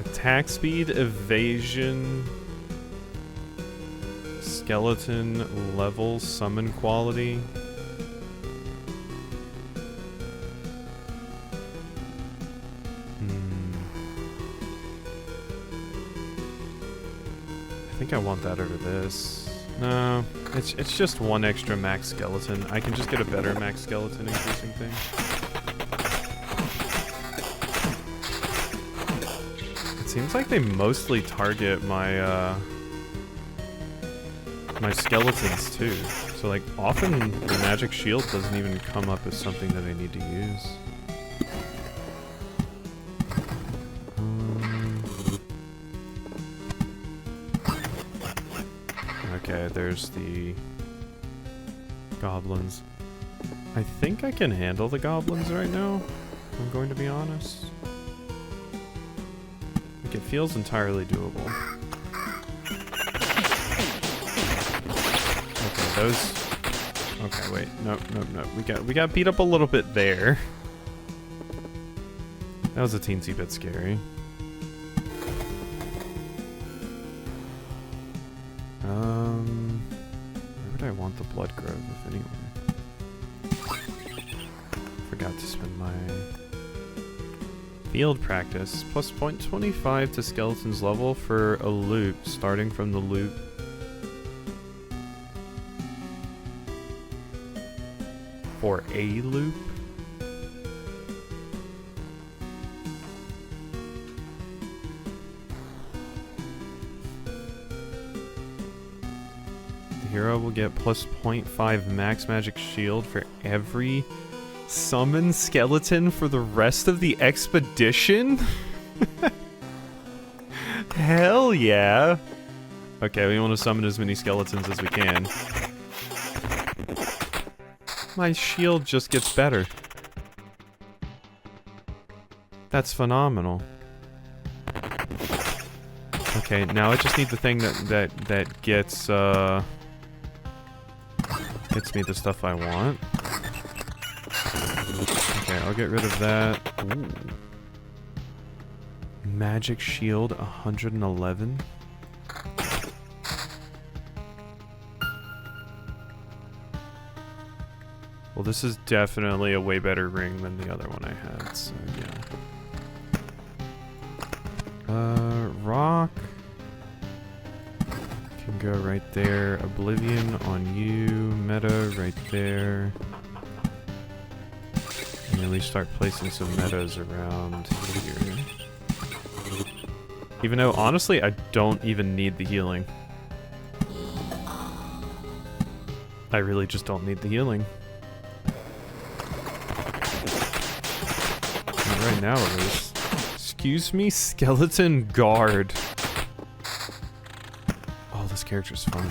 Attack speed, evasion, skeleton level, summon quality. I think I want that over this. No, it's just one extra max skeleton. I can just get a better max skeleton increasing thing. It seems like they mostly target my my skeletons too. So like often the magic shield doesn't even come up as something that I need to use. Okay, there's the goblins. I think I can handle the goblins right now, if I'm going to be honest. Like, it feels entirely doable. Okay, those... Okay, wait. Nope. We got beat up a little bit there. That was a teensy bit scary. Where would I want the blood grove, if anywhere? Forgot to spend my Field practice. Plus 0.25 to skeleton's level for a loop, starting from the loop. For a loop? The hero will get plus 0.5 max magic shield for every summon skeleton for the rest of the expedition? Hell yeah! Okay, we want to summon as many skeletons as we can. My shield just gets better. That's phenomenal. Okay, now I just need the thing that gets me the stuff I want. Okay, I'll get rid of that. Ooh. Magic shield 111. Well, this is definitely a way better ring than the other one I had, so yeah. Rock. Can go right there. Oblivion on you. Meta right there. And then we start placing some metas around here. Even though, honestly, I don't even need the healing. I really just don't need the healing. Right now, at least. Excuse me, skeleton guard. Oh, this character's fun.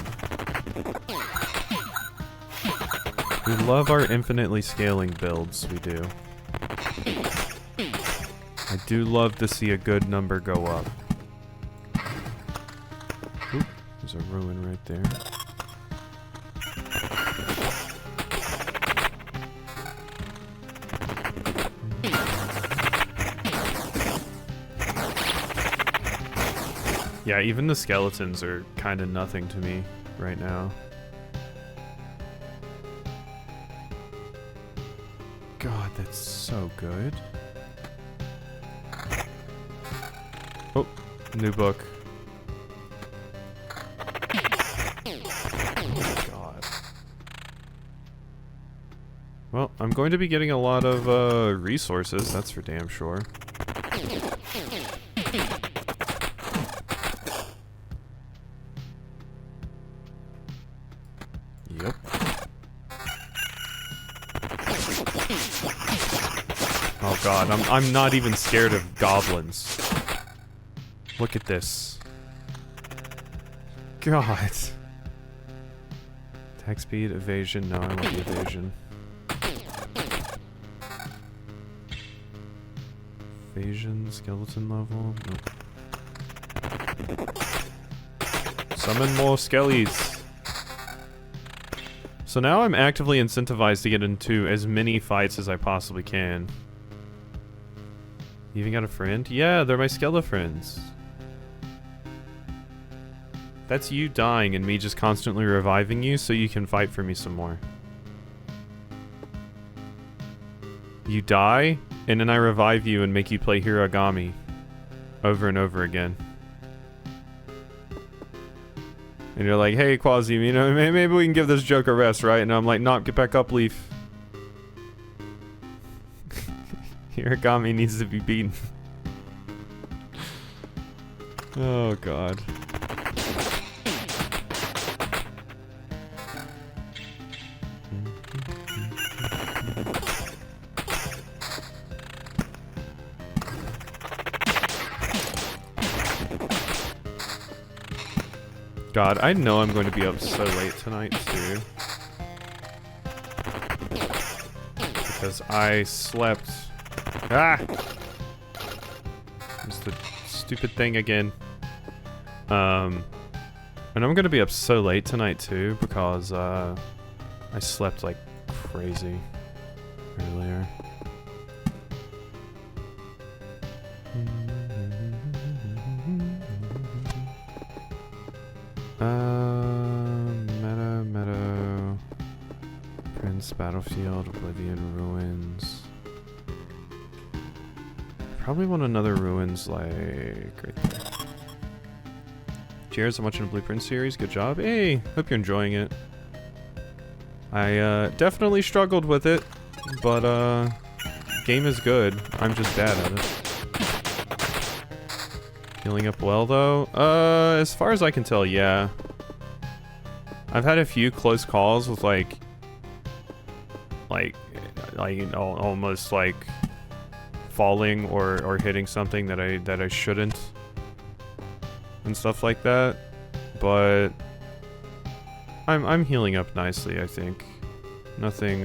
We love our infinitely scaling builds, we do. I do love to see a good number go up. Oop, there's a ruin right there. Yeah, even the skeletons are kind of nothing to me right now. God, that's so good. Oh, new book. Oh my god. Well, I'm going to be getting a lot of resources, that's for damn sure. Yep. Oh god, I'm not even scared of goblins. Look at this. God. Attack speed, evasion. No, I want the evasion. Evasion, skeleton level. Nope. Summon more skellies. So now I'm actively incentivized to get into as many fights as I possibly can. You even got a friend? Yeah, they're my Skella friends. That's you dying and me just constantly reviving you so you can fight for me some more. You die, and then I revive you and make you play Hiragami over and over again. And you're like, hey, Quasi, you know, maybe we can give this joke a rest, right? And I'm like, nah, get back up, Leaf. Hiragami needs to be beaten. Oh, God. God, I know I'm going to be up so late tonight, too. Because I slept... Ah! It's the stupid thing again. And I'm going to be up so late tonight, too, because, I slept like crazy earlier. Meadow. Prince, Battlefield, Oblivion, Ruins. probably want another ruins like right there. Cheers, I'm watching a Blueprint series. Good job. Hey, hope you're enjoying it. I definitely struggled with it, but game is good. I'm just bad at it. Healing up well though. As far as I can tell, yeah. I've had a few close calls with like you know, almost like falling or hitting something that I shouldn't and stuff like that, but I'm healing up nicely, I think. Nothing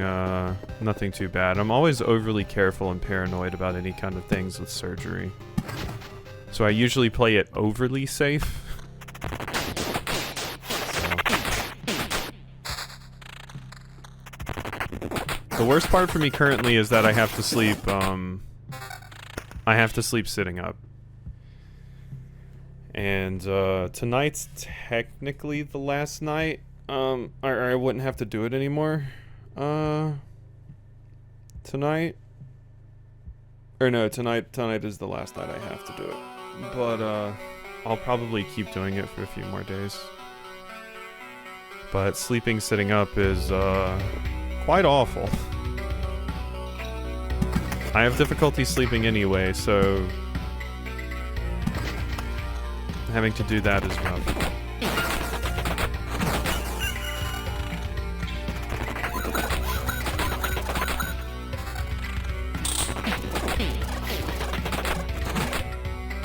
too bad. I'm always overly careful and paranoid about any kind of things with surgery, so I usually play it overly safe. The worst part for me currently is that I have to sleep, sitting up. And, tonight's technically the last night, or I wouldn't have to do it anymore, tonight. Or no, tonight is the last night I have to do it. But, I'll probably keep doing it for a few more days. But sleeping sitting up is, quite awful. I have difficulty sleeping anyway, so having to do that is rough.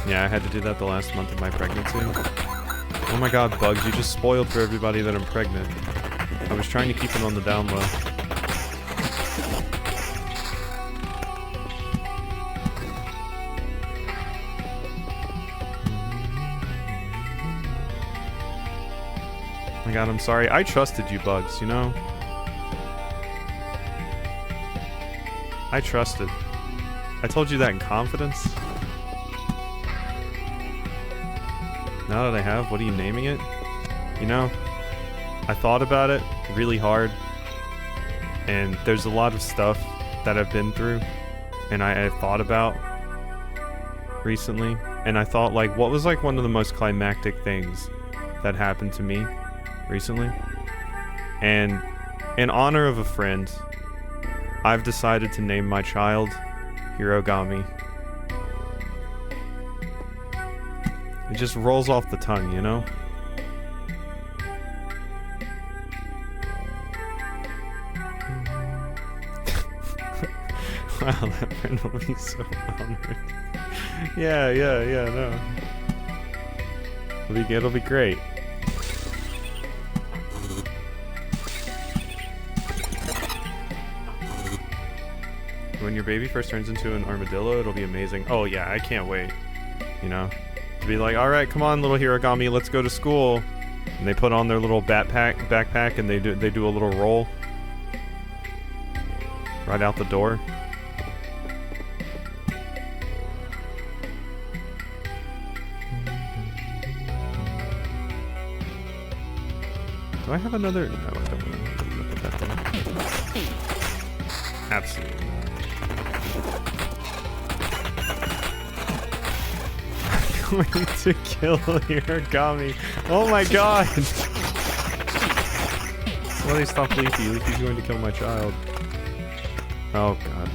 Yeah, I had to do that the last month of my pregnancy. Oh my god, Bugs, you just spoiled for everybody that I'm pregnant. I was trying to keep it on the down low. Oh my god, I'm sorry. I trusted you, Bugs, you know? I trusted. I told you that in confidence. Now that I have, what are you naming it? You know, I thought about it really hard, and there's a lot of stuff that I've been through, and I've thought about recently, and I thought, like, what was, like, one of the most climactic things that happened to me recently? And in honor of a friend, I've decided to name my child Hirogami. It just rolls off the tongue, you know? Wow, that friend will be so honored. Yeah, no. It'll be great. When your baby first turns into an armadillo, it'll be amazing. Oh yeah, I can't wait. You know? To be like, alright, come on, little Hirogami, let's go to school. And they put on their little backpack and they do a little roll. Right out the door. Do I have another? No, I don't want to put that there. Absolutely not. I'm going to kill Hirogami. Oh my god! Somebody stop Leafy. Leafy's going to kill my child. Oh god.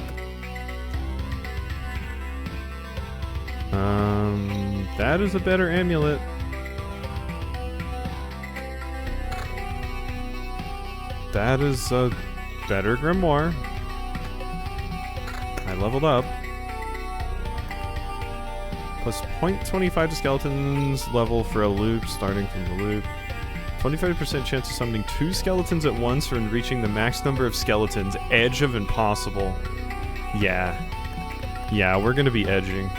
That is a better amulet. That is a better grimoire. I leveled up. Plus 0.25 to skeletons level for a loop, starting from the loop. 25% chance of summoning 2 skeletons at once and reaching the max number of skeletons. Edge of impossible. Yeah. Yeah, we're gonna be edging.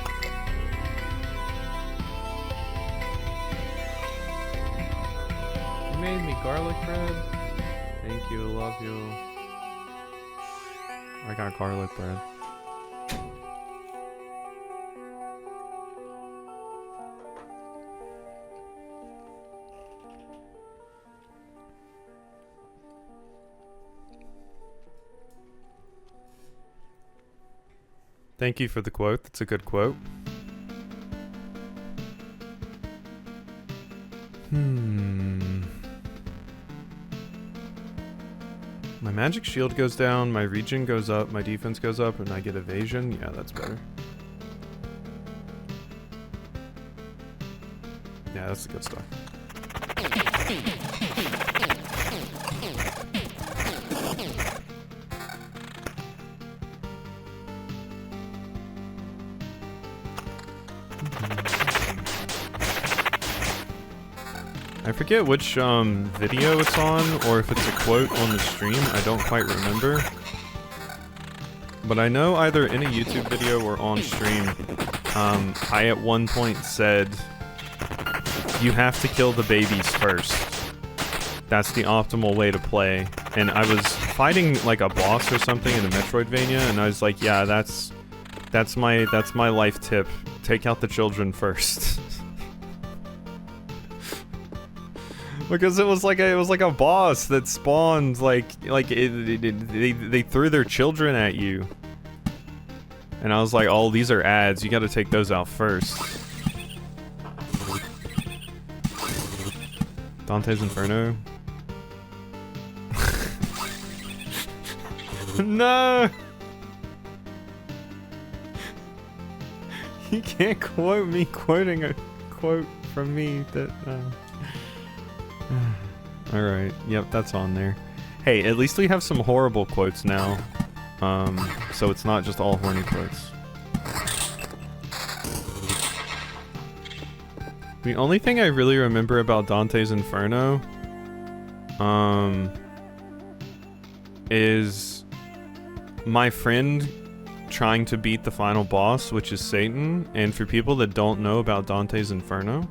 You made me garlic bread? Thank you, love you. I got garlic bread. Thank you for the quote. That's a good quote. My magic shield goes down, my regen goes up, my defense goes up, and I get evasion. Yeah, that's better. Yeah, that's the good stuff. I forget which video it's on, or if it's a quote on the stream. I don't quite remember. But I know either in a YouTube video or on stream, I at one point said, you have to kill the babies first. That's the optimal way to play. And I was fighting like a boss or something in a Metroidvania, and I was like, yeah, that's my life tip. Take out the children first. Because it was like a boss that spawned they threw their children at you, and I was like, oh, these are ads. You got to take those out first. Dante's Inferno. No. You can't quote me quoting a quote from me that. Alright, yep, that's on there. Hey, at least we have some horrible quotes now. So it's not just all horny quotes. The only thing I really remember about Dante's Inferno, is my friend trying to beat the final boss, which is Satan. And for people that don't know about Dante's Inferno,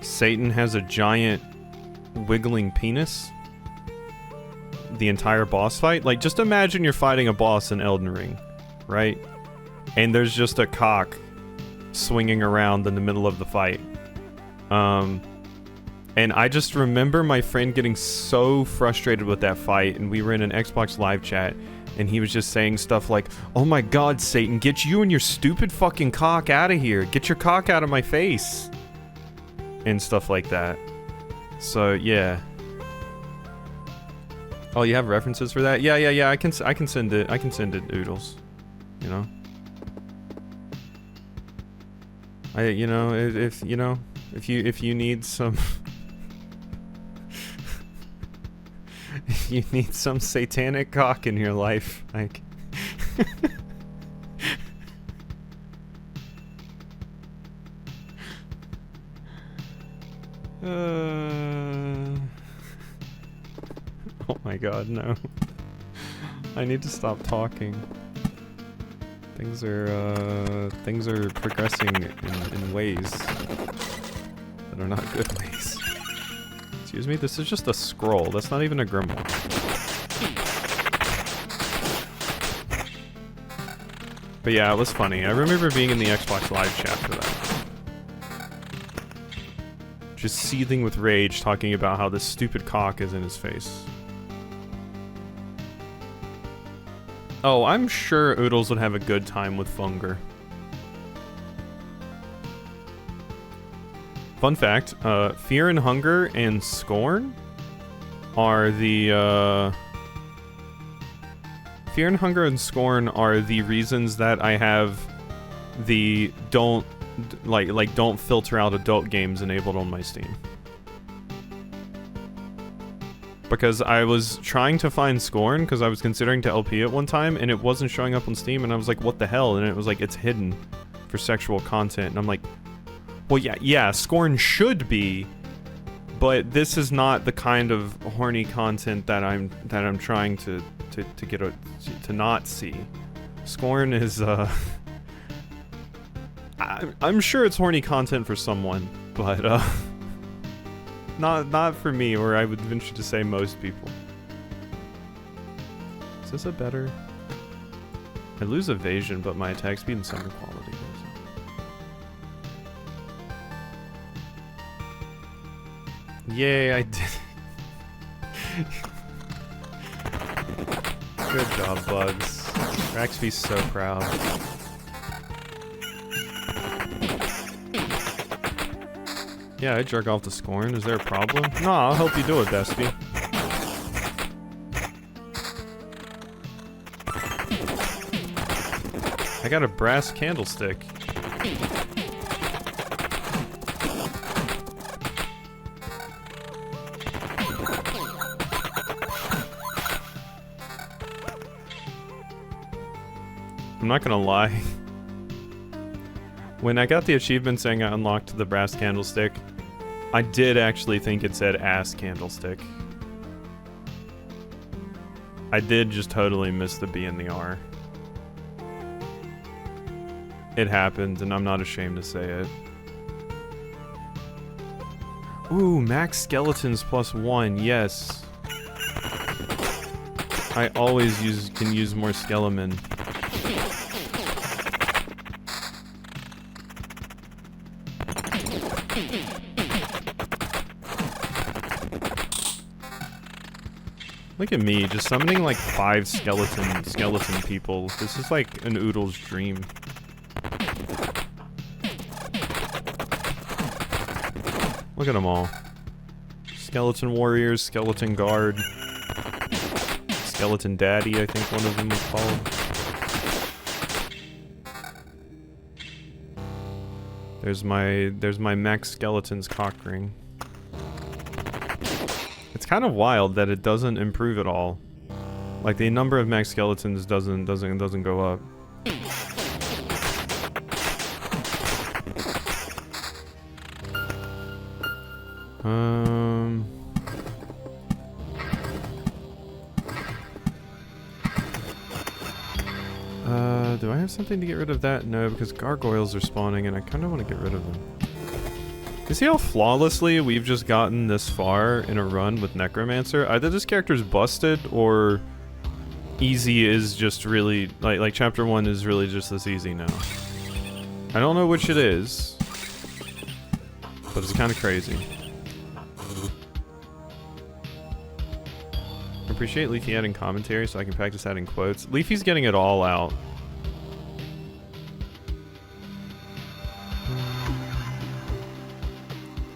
Satan has a giant wiggling penis the entire boss fight. Like, just imagine you're fighting a boss in Elden Ring, right? And there's just a cock swinging around in the middle of the fight. And I just remember my friend getting so frustrated with that fight, and we were in an Xbox Live chat, and he was just saying stuff like, oh my god, Satan, get you and your stupid fucking cock out of here. Get your cock out of my face. And stuff like that. So yeah. Oh, you have references for that? Yeah. I can send it. I can send it, Oodles. You know. If you need some, if you need some satanic cock in your life, like. Oh my god, no. I need to stop talking. Things are progressing in ways that are not good ways. Excuse me, this is just a scroll. That's not even a grimoire. But yeah, it was funny. I remember being in the Xbox Live chat for that. Just seething with rage, talking about how this stupid cock is in his face. Oh, I'm sure Oodles would have a good time with Funger. Fun fact, Fear and Hunger and Scorn are the, Fear and Hunger and Scorn are the reasons that I have the don't filter out adult games enabled on my Steam. Because I was trying to find Scorn, because I was considering to LP it one time, and it wasn't showing up on Steam, and I was like, what the hell? And it was like, it's hidden for sexual content. And I'm like, well, yeah, Scorn should be, but this is not the kind of horny content that I'm trying to not see. Scorn is, I'm sure it's horny content for someone, but, Not for me, or I would venture to say most people. Is this a better? I lose evasion, but my attack speed and summon quality goes up. Yay, I did. Good job, Bugs. Raxby's so proud. Yeah, I jerk off to Scorn. Is there a problem? No, I'll help you do it, bestie. I got a brass candlestick. I'm not gonna lie. When I got the achievement saying I unlocked the brass candlestick, I did actually think it said ass candlestick. I did just totally miss the B and the R. It happened, and I'm not ashamed to say it. Ooh, max skeletons +1, yes. I always can use more skelemen. Look at me, just summoning like 5 skeleton people. This is like an oodle's dream. Look at them all. Skeleton warriors, skeleton guard, skeleton daddy, I think one of them was called. There's my max skeleton's cock ring. It's kind of wild that it doesn't improve at all. Like the number of max skeletons doesn't go up. Do I have something to get rid of that? No, because gargoyles are spawning and I kind of want to get rid of them. You see how flawlessly we've just gotten this far in a run with Necromancer? Either this character's busted or easy is just really, like chapter 1 is really just this easy now. I don't know which it is, but it's kind of crazy. I appreciate Leafy adding commentary so I can practice adding quotes. Leafy's getting it all out.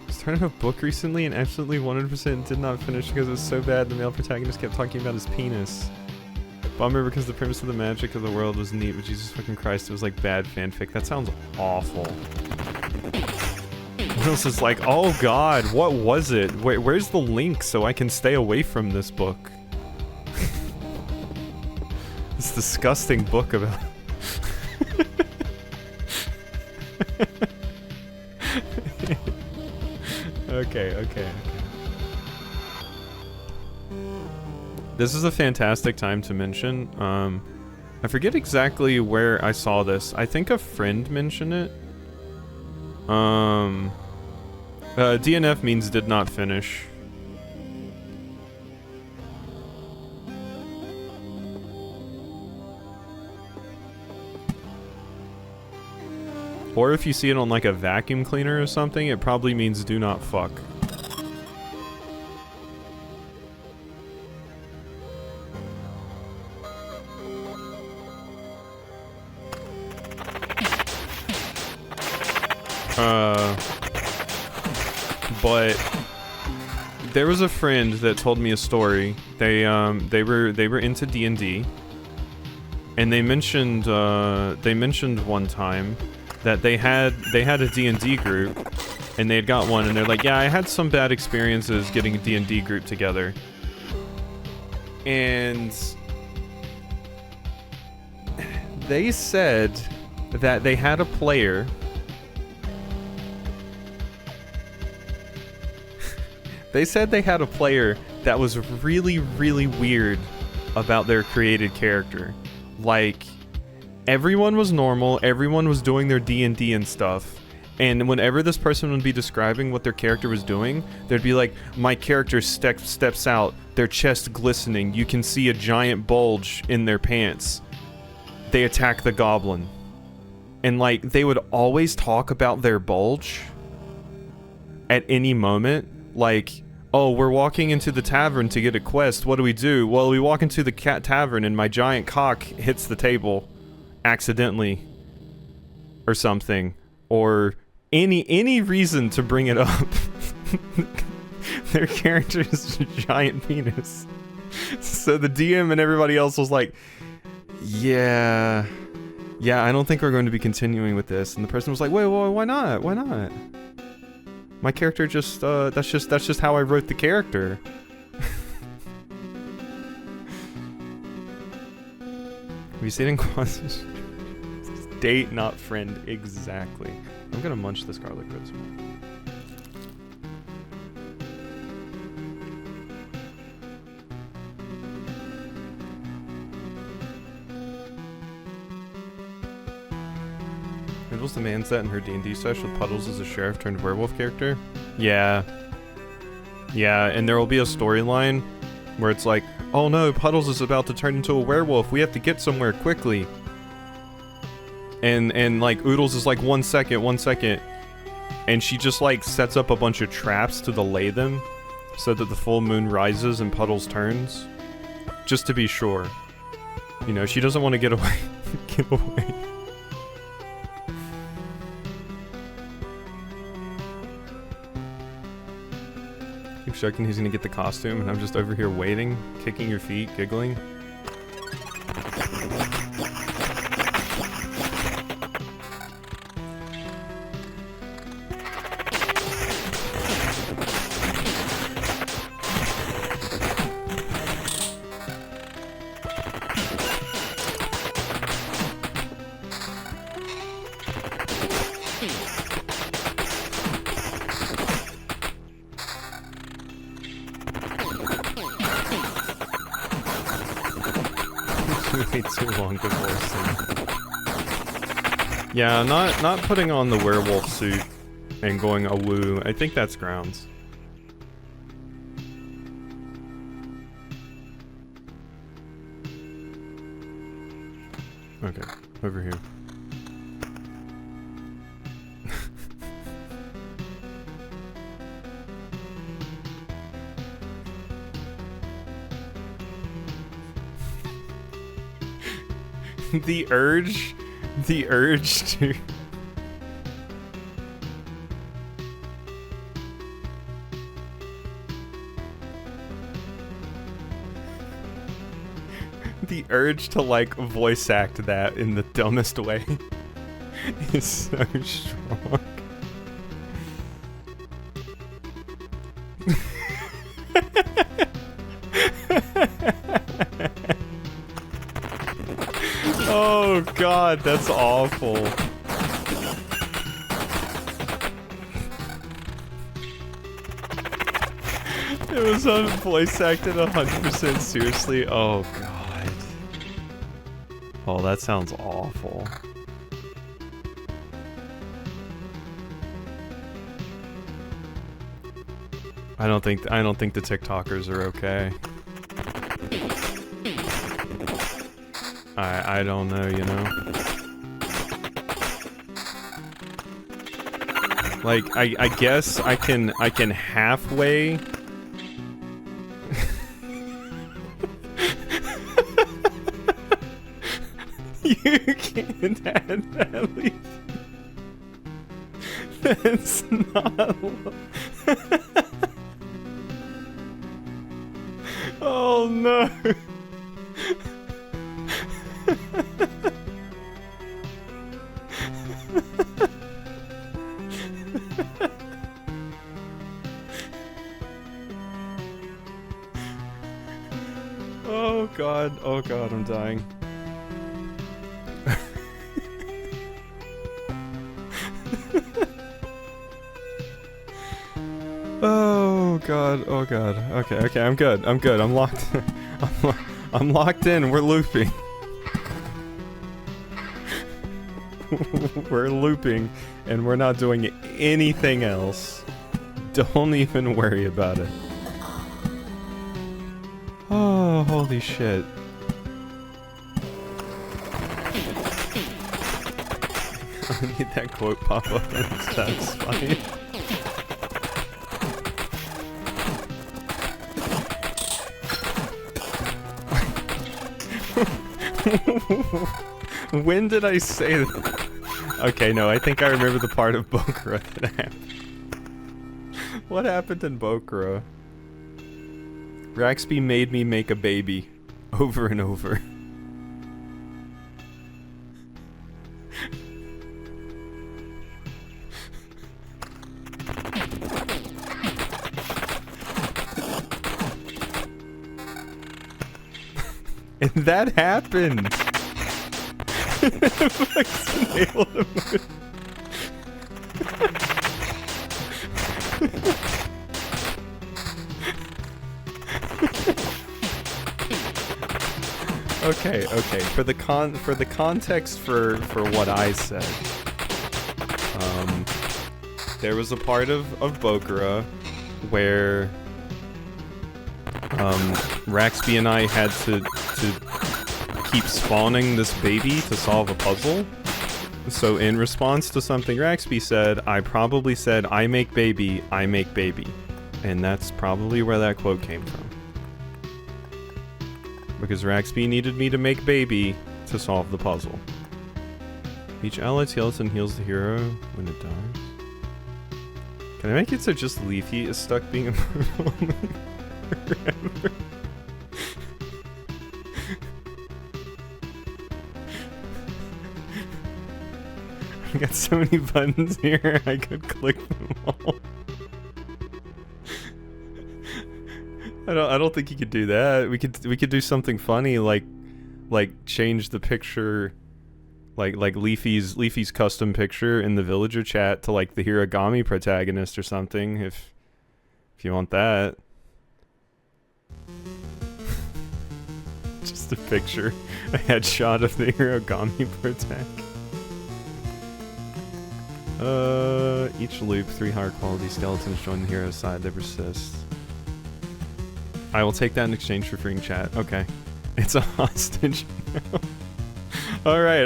Started a book recently and absolutely 100% did not finish because it was so bad the male protagonist kept talking about his penis. Bummer because the premise of the magic of the world was neat, but Jesus fucking Christ, it was like bad fanfic. That sounds awful. Else is like, oh god, what was it? Where's the link so I can stay away from this book? This disgusting book about... Okay. This is a fantastic time to mention. I forget exactly where I saw this. I think a friend mentioned it. DNF means did not finish. Or if you see it on like a vacuum cleaner or something, it probably means do not fuck. But there was a friend that told me a story. They were into D&D, and they mentioned one time that they had a D&D group, and they had got one, and they're like, yeah, I had some bad experiences getting a D&D group together. And they said that they had a player that was really, really weird about their created character. Like, everyone was normal, everyone was doing their D&D and stuff, and whenever this person would be describing what their character was doing, they'd be like, my character steps out, their chest glistening, you can see a giant bulge in their pants. They attack the goblin. And like, they would always talk about their bulge at any moment. Like, Oh, we're walking into the tavern to get a quest. What do? Well, we walk into the tavern and my giant cock hits the table accidentally or something, or any reason to bring it up. Their character's giant penis. So the DM and everybody else was like, yeah, I don't think we're going to be continuing with this. And the person was like, wait, why not? Why not? My character just, that's just how I wrote the character. Have you seen in Quantum? Date, not friend, exactly. I'm gonna munch this garlic bread as well. Was the man set in her D&D sesh with Puddles as a sheriff turned werewolf character? Yeah, and there will be a storyline where it's like, oh no, Puddles is about to turn into a werewolf, we have to get somewhere quickly. And like Oodles is like 1 second, and she just like sets up a bunch of traps to delay them so that the full moon rises and Puddles turns, just to be sure. You know, she doesn't want to get away. Get away. Keep joking he's gonna get the costume, and I'm just over here waiting, kicking your feet, giggling. Too long divorcing. Yeah, not putting on the werewolf suit and going awoo. I think that's grounds. Okay, over here. The urge to... The urge to, like, voice act that in the dumbest way is so strong. Oh god, that's awful. It was voice acted 100% seriously. Oh god. Oh, that sounds awful. I don't think the TikTokers are okay. I don't know, you know? Like, I guess I can halfway... You can't add that, leaf. That's not... Oh no! Oh god, I'm dying. Oh god. Okay, I'm good. I'm locked. I'm locked in. We're looping. We're looping, and we're not doing anything else. Don't even worry about it. Oh, holy shit. I need that quote pop up and it's satisfying. When did I say that? Okay, no, I think I remember the part of Bokura that happened. What happened in Bokura? Raxby made me make a baby. Over and over. And that happened! Okay, okay. For the context for what I said, there was a part of Bokura where Raxby and I had to keep spawning this baby to solve a puzzle. So in response to something Raxby said, I probably said, I make baby, and that's probably where that quote came from. Because Raxby needed me to make baby to solve the puzzle. Each allied skeleton heals the hero when it dies. Can I make it so just Leafy is stuck being a purple forever? I got so many buttons here, I could click them all. I don't think you could do that. We could do something funny like change the picture like Leafy's custom picture in the villager chat to like the Hiragami protagonist or something if you want that. Just a picture, a headshot of the Hiragami protagonist. Each loop, 3 higher quality skeletons join the hero's side, they persist. I will take that in exchange for freeing chat. Okay. It's a hostage now. Alright.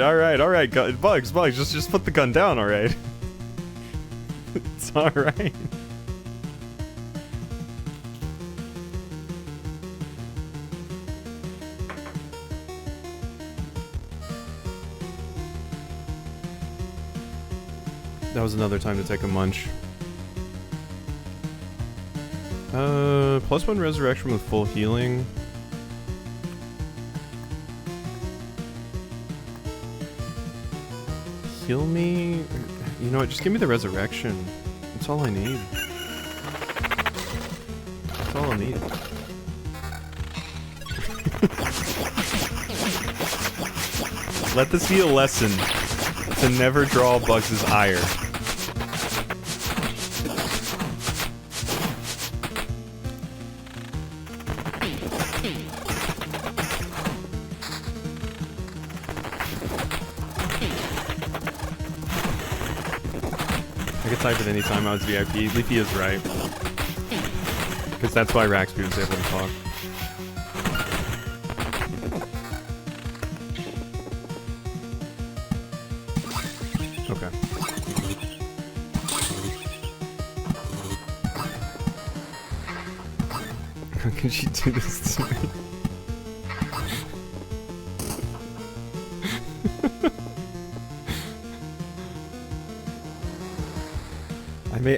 Bugs, just put the gun down, alright? It's alright. That was another time to take a munch. +1 resurrection with full healing. Heal me? You know what, just give me the resurrection. That's all I need. That's all I need. Let this be a lesson to never draw Bugs' ire. I could type at any time I was VIP. Leafy is right. Because that's why Raxby was able to talk. Okay. How could she do this to me?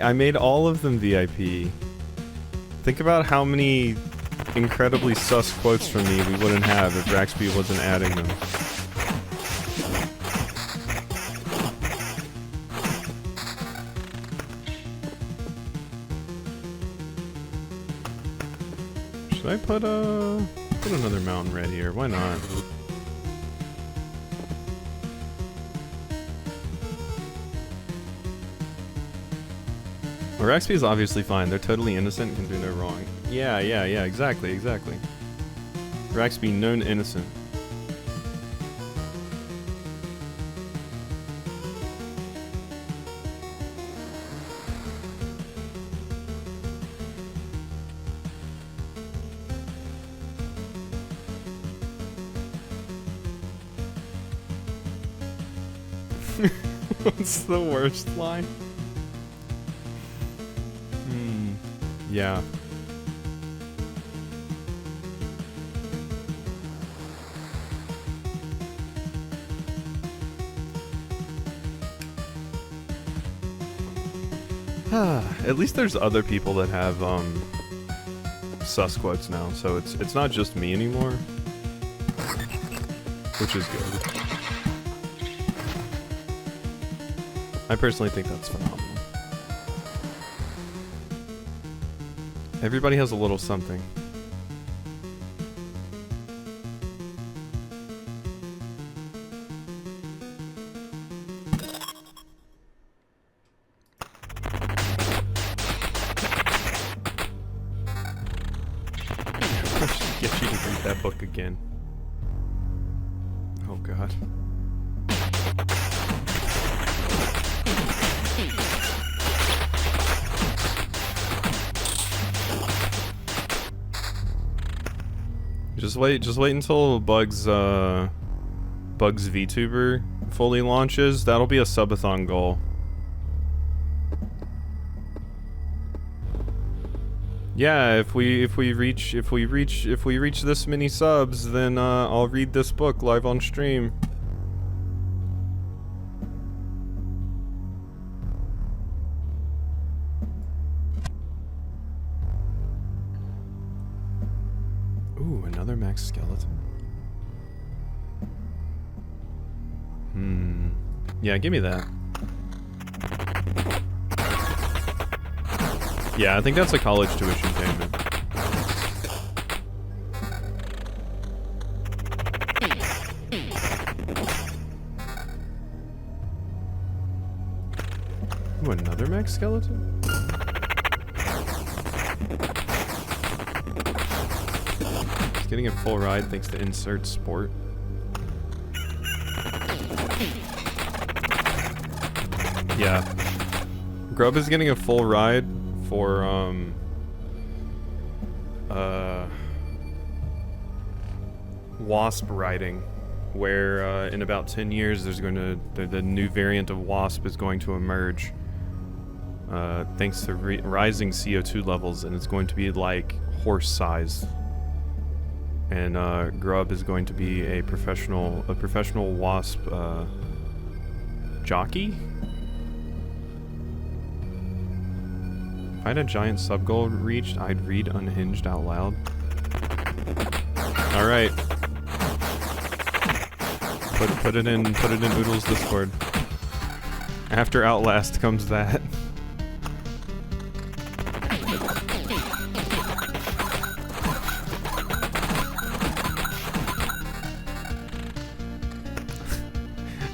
I made all of them VIP. Think about how many incredibly sus quotes from me we wouldn't have if Raxby wasn't adding them. Should I put another mountain red here? Why not? Well, Raxby is obviously fine. They're totally innocent and can do no wrong. Yeah, exactly. Raxby, known innocent. What's the worst line? Yeah. At least there's other people that have sus quotes now, so it's not just me anymore, which is good. I personally think that's phenomenal. Everybody has a little something. Get you to read that book again. Oh god. Just wait until Bugs VTuber fully launches. That'll be a subathon goal. Yeah, if we reach this many subs, then I'll read this book live on stream. Ooh, another max skeleton. Yeah, give me that. Yeah, I think that's a college tuition payment. Ooh, another max skeleton? He's getting a full ride thanks to insert sport. Yeah. Grub is getting a full ride for wasp riding, where in about 10 years there's going to the new variant of wasp is going to emerge thanks to rising CO2 levels, and it's going to be like horse size, and Grub is going to be a professional wasp jockey. If I had a giant sub goal reached, I'd read Unhinged out loud. Alright. Put it in Oodle's Discord. After Outlast comes that.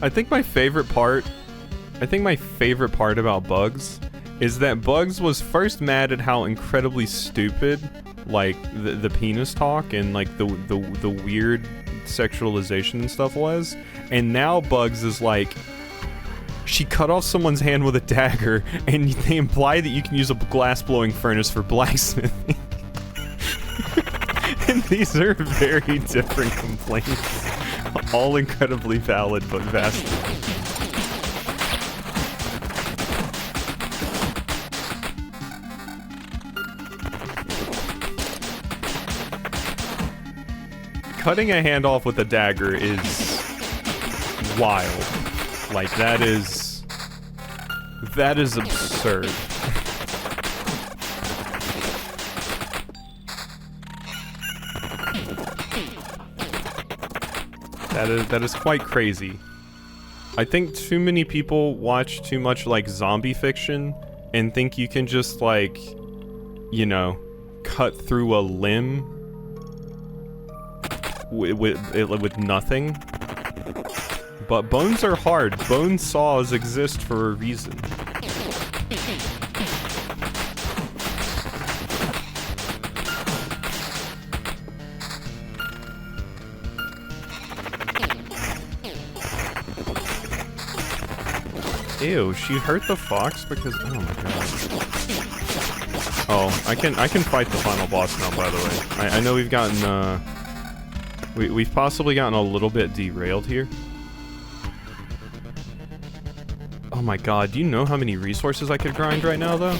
I think my favorite part about Bugs is that Bugs was first mad at how incredibly stupid, like, the penis talk and, like, the weird sexualization and stuff was, and now Bugs is like, she cut off someone's hand with a dagger, and they imply that you can use a glass-blowing furnace for blacksmithing. And these are very different complaints. All incredibly valid, but vastly. Cutting a hand off with a dagger is wild. Like, that is absurd. That is quite crazy. I think too many people watch too much, like, zombie fiction and think you can just, like, you know, cut through a limb with nothing. But bones are hard. Bone saws exist for a reason. Ew, she hurt the fox because, oh my god. Oh, I can fight the final boss now, by the way. I know we've gotten we've possibly gotten a little bit derailed here. Oh my god, do you know how many resources I could grind right now, though?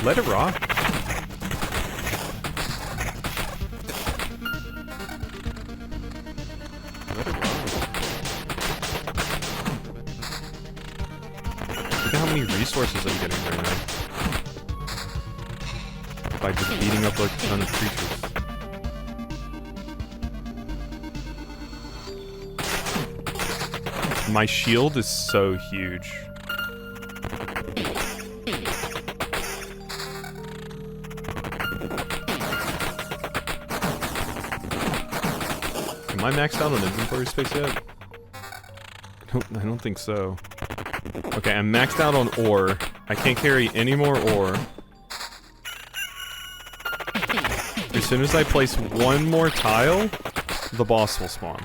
Let it rock. Let it rock. Look at how many resources I'm getting right now. By just beating up like a ton of creatures. My shield is so huge. Am I maxed out on inventory space yet? I don't think so. Okay, I'm maxed out on ore. I can't carry any more ore. As soon as I place one more tile, the boss will spawn.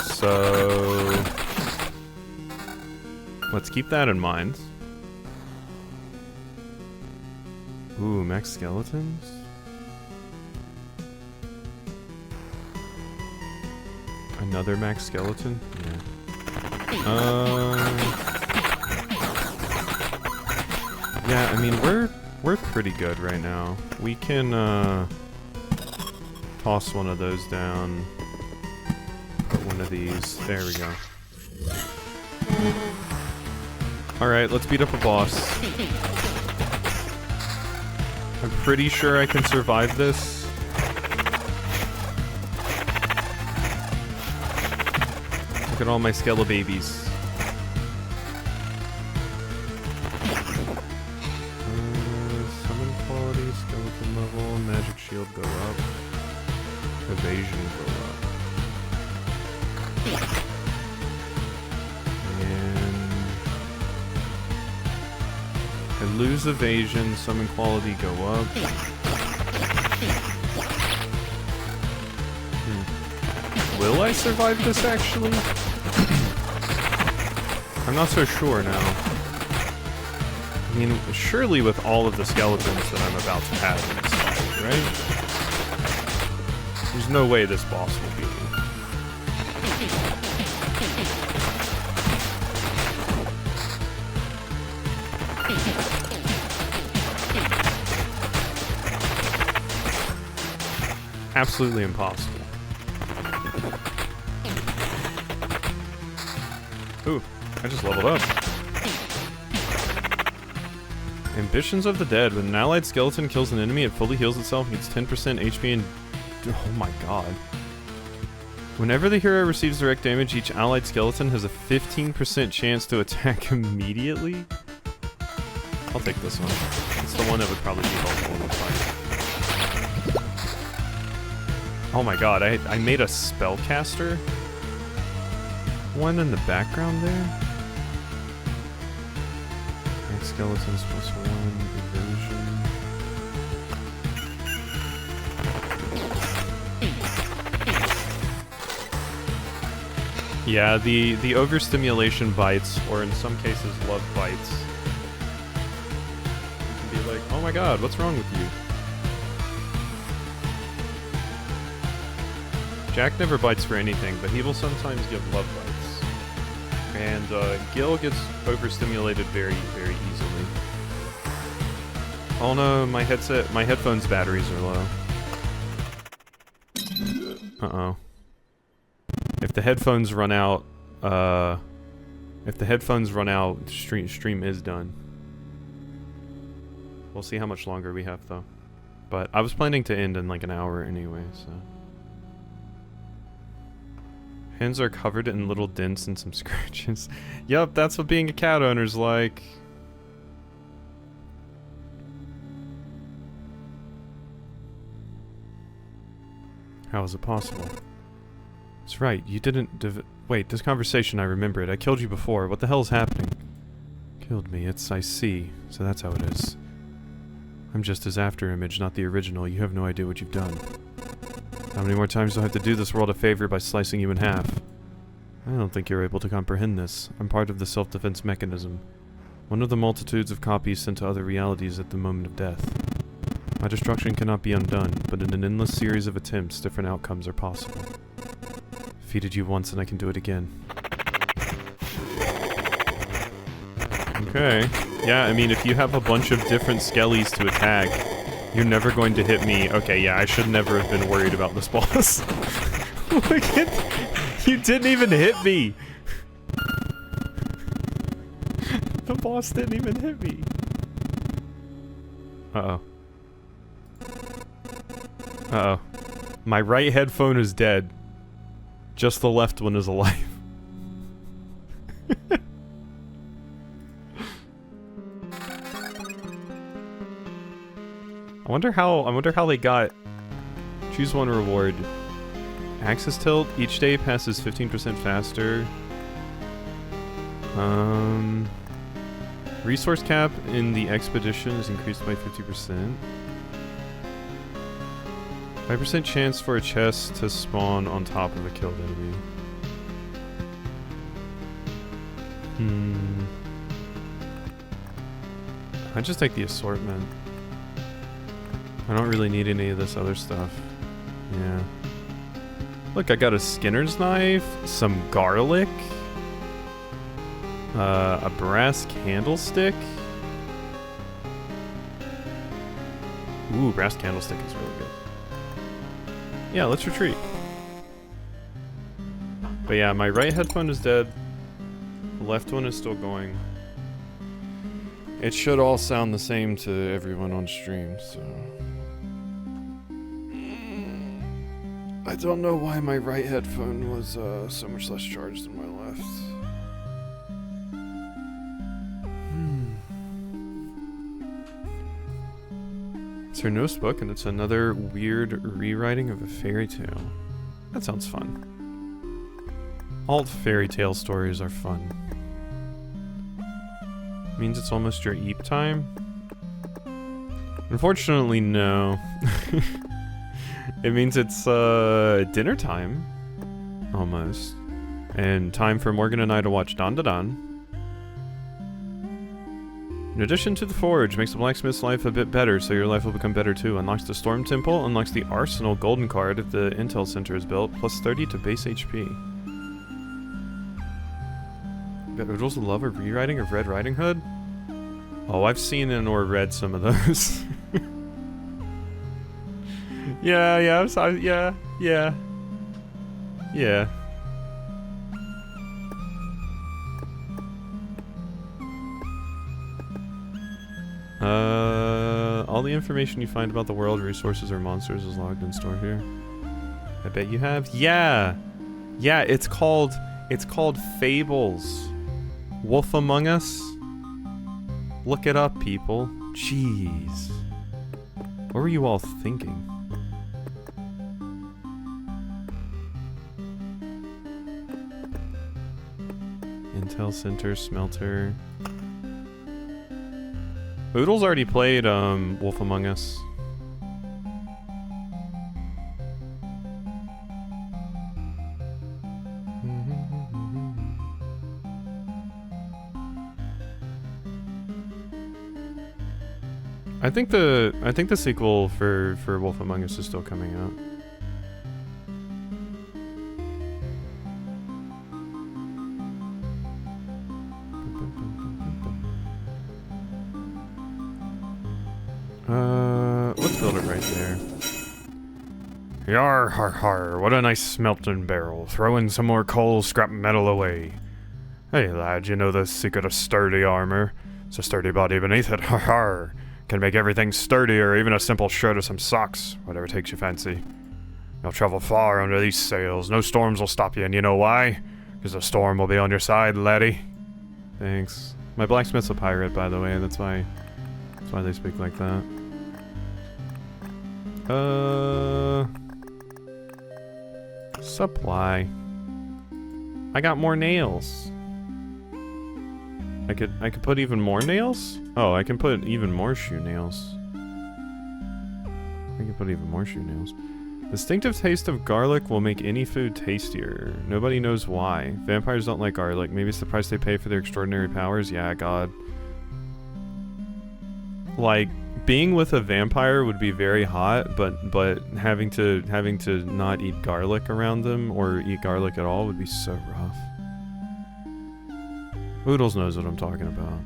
So... let's keep that in mind. Ooh, max skeletons? Another max skeleton? Yeah, I mean, we're pretty good right now. We can, toss one of those down. Put one of these. There we go. Alright, let's beat up a boss. I'm pretty sure I can survive this. Look at all my skelebabies. Summon quality, skeleton level, magic shield go up. Evasion go up. And I lose evasion, summon quality go up. Will I survive this actually? I'm not so sure now. I mean, surely with all of the skeletons that I'm about to have in this fight, right? There's no way this boss will beat me. Absolutely impossible. Ooh, I just leveled up. Ambitions of the Dead. When an allied skeleton kills an enemy, it fully heals itself, gets 10% HP and... oh my god. Whenever the hero receives direct damage, each allied skeleton has a 15% chance to attack immediately. I'll take this one. It's the one that would probably be helpful in the fight. Oh my god, I made a spellcaster one in the background there. Max skeletons plus 1 evasion. Yeah, the overstimulation bites, or in some cases love bites, you can be like, oh my god, what's wrong with you? Jack never bites for anything, but he will sometimes give love bites. And Gil gets overstimulated very, very easily. Oh no, my headphones batteries are low. Uh-oh. If the headphones run out, stream is done. We'll see how much longer we have though. But I was planning to end in like an hour anyway, so. Hands are covered in little dents and some scratches. Yup, that's what being a cat owner's like. How is it possible? That's right, you didn't wait, this conversation, I remember it. I killed you before. What the hell is happening? Killed me, I see. So that's how it is. I'm just his after image, not the original. You have no idea what you've done. How many more times do I have to do this world a favor by slicing you in half? I don't think you're able to comprehend this. I'm part of the self-defense mechanism. One of the multitudes of copies sent to other realities at the moment of death. My destruction cannot be undone, but in an endless series of attempts, different outcomes are possible. Defeated you once and I can do it again. Okay. Yeah, I mean, if you have a bunch of different skellies to attack, you're never going to hit me. Okay, yeah, I should never have been worried about this boss. Look at... You didn't even hit me! The boss didn't even hit me. Uh-oh. Uh-oh. My right headphone is dead. Just the left one is alive. I wonder how they got choose one reward. Axis tilt each day passes 15% faster. Resource cap in the expedition is increased by 50%. 5% chance for a chest to spawn on top of a killed enemy. I just take the assortment. I don't really need any of this other stuff. Yeah. Look, I got a Skinner's knife, some garlic, a brass candlestick. Ooh, brass candlestick is really good. Yeah, let's retreat. But yeah, my right headphone is dead. The left one is still going. It should all sound the same to everyone on stream, so... I don't know why my right headphone was so much less charged than my left. It's her newest book, and it's another weird rewriting of a fairy tale. That sounds fun. All fairy tale stories are fun. Means it's almost your eep time? Unfortunately, no. It means it's dinner time, almost, and time for Morgan and I to watch Don Da Don. In addition to the forge, makes the blacksmith's life a bit better, so your life will become better too. Unlocks the Storm Temple, unlocks the Arsenal Golden Card if the Intel Center is built, plus 30 to base HP. Bet Oodles will love a rewriting of Red Riding Hood? Oh, I've seen and or read some of those. Yeah, I'm sorry. Yeah. All the information you find about the world, resources, or monsters is logged and stored here. I bet you have. Yeah, it's called Fables. Wolf Among Us. Look it up, people. Jeez. What were you all thinking? Intel Center, Smelter. Oodles already played Wolf Among Us. I think the sequel for Wolf Among Us is still coming out. Let's build it right there. Yar har har, what a nice smelting barrel. Throw in some more coal, scrap metal away. Hey lad, you know the secret of sturdy armor? It's a sturdy body beneath it, har har. Can make everything sturdier, even a simple shirt or some socks, whatever takes your fancy. You'll travel far under these sails, no storms will stop you, and you know why? Because the storm will be on your side, laddie. Thanks. My blacksmith's a pirate, by the way, that's why they speak like that. Supply. I got more nails. I could put even more nails? Oh, I can put even more shoe nails. I can put even more shoe nails. Distinctive taste of garlic will make any food tastier. Nobody knows why. Vampires don't like garlic. Maybe it's the price they pay for their extraordinary powers? Yeah, God. Like, being with a vampire would be very hot, but having to not eat garlic around them or eat garlic at all would be so rough. Oodles knows what I'm talking about.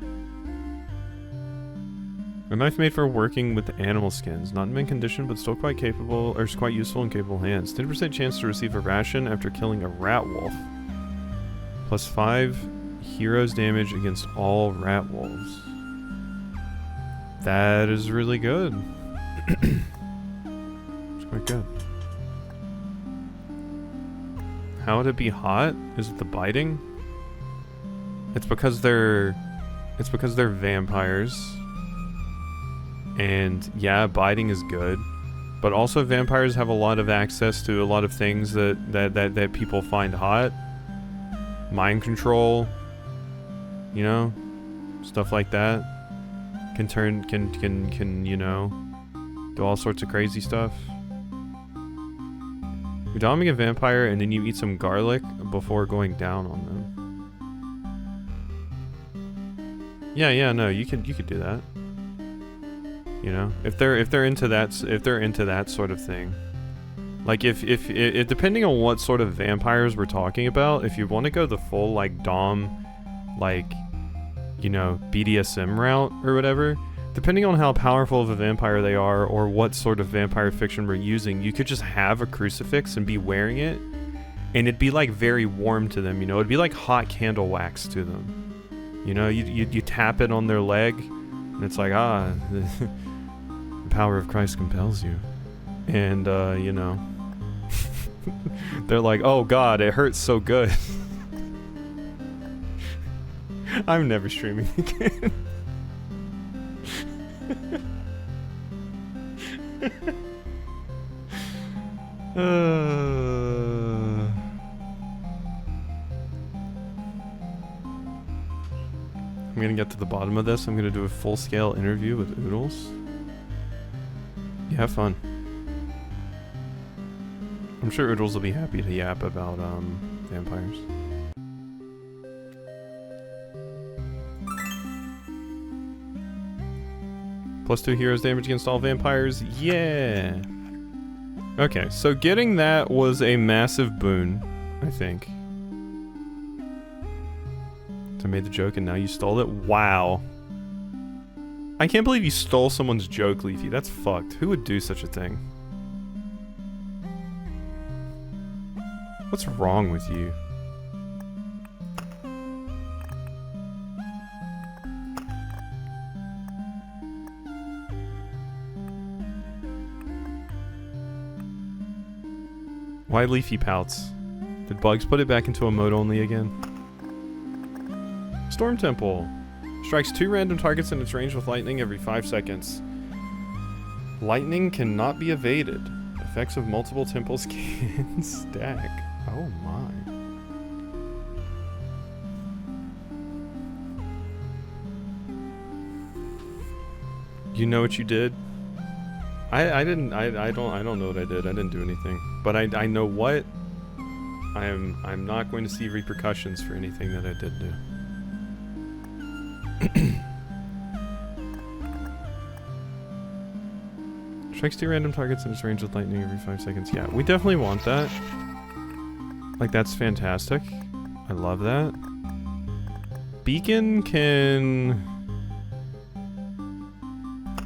A knife made for working with animal skins. Not in mint condition, but still quite capable, or quite useful in capable hands. 10% chance to receive a ration after killing a rat wolf. Plus 5 heroes damage against all rat wolves. That is really good. It's quite good. How would it be hot? Is it the biting? It's because they're vampires. And yeah, biting is good. But also vampires have a lot of access to a lot of things that people find hot. Mind control, you know, stuff like that. Can you know, do all sorts of crazy stuff. You're doming a vampire and then you eat some garlic before going down on them. Yeah, no, you could do that. You know, if they're into that sort of thing. Like if depending on what sort of vampires we're talking about, if you want to go the full like dom, like, you know, BDSM route or whatever, depending on how powerful of a vampire they are or what sort of vampire fiction we're using, you could just have a crucifix and be wearing it, and it'd be like very warm to them, you know, it'd be like hot candle wax to them. You know, you tap it on their leg, and it's like, the power of Christ compels you. And, you know, they're like, oh god, it hurts so good. I'm never streaming again. I'm gonna get to the bottom of this. I'm gonna do a full-scale interview with Oodles. You have fun. I'm sure Oodles will be happy to yap about vampires. +2 heroes damage against all vampires. Yeah. Okay, so getting that was a massive boon, I think. I made the joke and now you stole it? Wow. I can't believe you stole someone's joke, Leafy. That's fucked. Who would do such a thing? What's wrong with you? Why Leafy pouts? Did bugs put it back into a mode only again? Storm Temple. Strikes 2 random targets in its range with lightning every 5 seconds. Lightning cannot be evaded. Effects of multiple temples can stack. Oh my. You know what you did? I don't know what I did. I didn't do anything. But I know what. I'm not going to see repercussions for anything that I did do. Strikes 2 random targets in its range with lightning every 5 seconds. Yeah, we definitely want that. Like, that's fantastic. I love that. Beacon can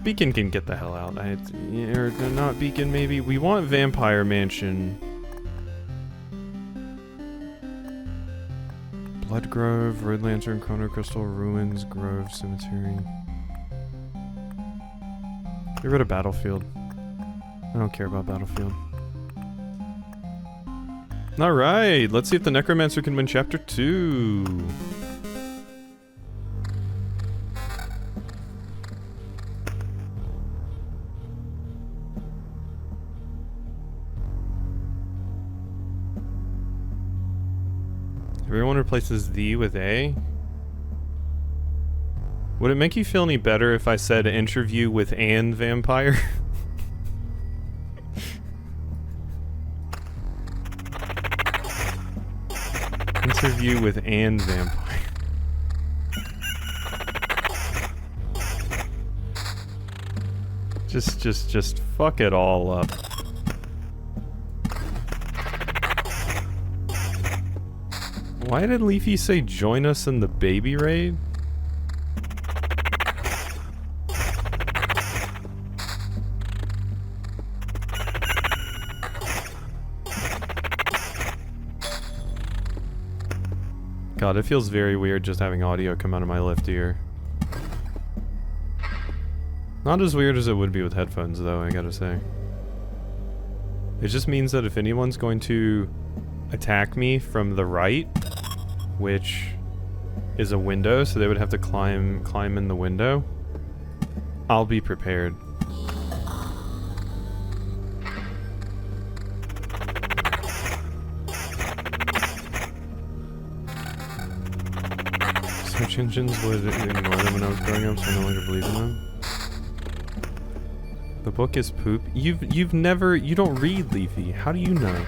get the hell out. Or not Beacon, maybe. We want Vampire Mansion. Blood Grove, Red Lantern, Chrono Crystal, Ruins, Grove, Cemetery. Get rid of Battlefield. I don't care about Battlefield. Alright, let's see if the Necromancer can win Chapter 2. Everyone replaces the with a. Would it make you feel any better if I said interview with an vampire? Interview with an vampire. Just fuck it all up. Why did Leafy say join us in the baby raid? God, it feels very weird just having audio come out of my left ear. Not as weird as it would be with headphones, though, I gotta say. It just means that if anyone's going to attack me from the right, which is a window, so they would have to climb in the window, I'll be prepared. Search engines would ignore them when I was growing up, so I no longer believe in them. The book is poop. You don't read, Leafy. How do you know?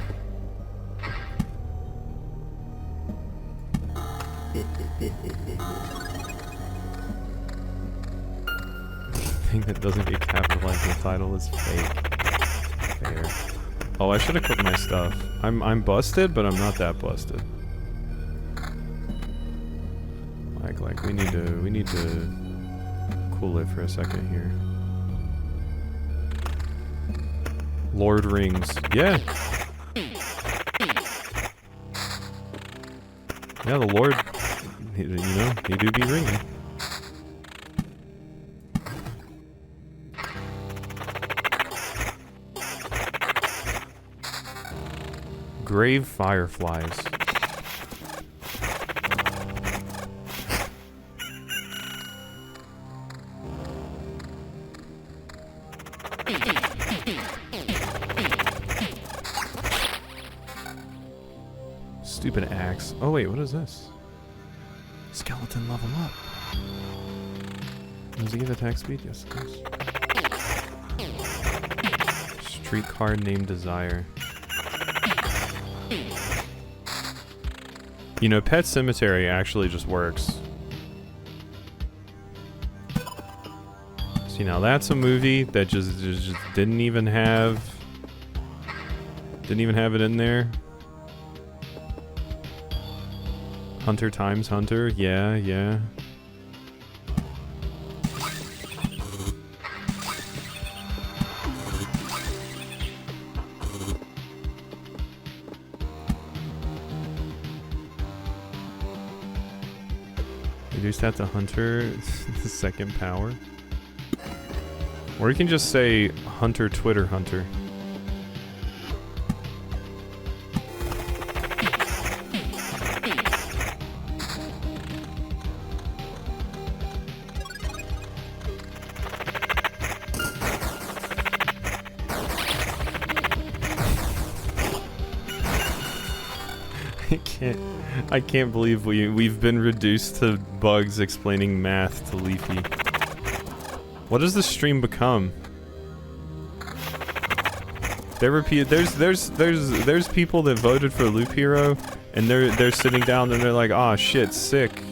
Thing that doesn't get capitalized in the title is fake. Fair. Oh, I should have cooked my stuff. I'm busted, but I'm not that busted. Like we need to cool it for a second here. Lord rings. Yeah. Yeah, the Lord, you know, he do be ringing. Grave fireflies. Stupid axe. Oh wait, what is this? Skeleton level up. Does he give attack speed? Yes, of course. Streetcar named Desire. You know, Pet Cemetery actually just works. See, now that's a movie that just didn't even have it in there. Hunter times Hunter, yeah. Reduce that to Hunter, the second power. Or you can just say Hunter Twitter Hunter. I can't believe we've been reduced to bugs explaining math to Leafy. What does this stream become? There's people that voted for Loop Hero, and they're sitting down and they're like, ah, shit, sick.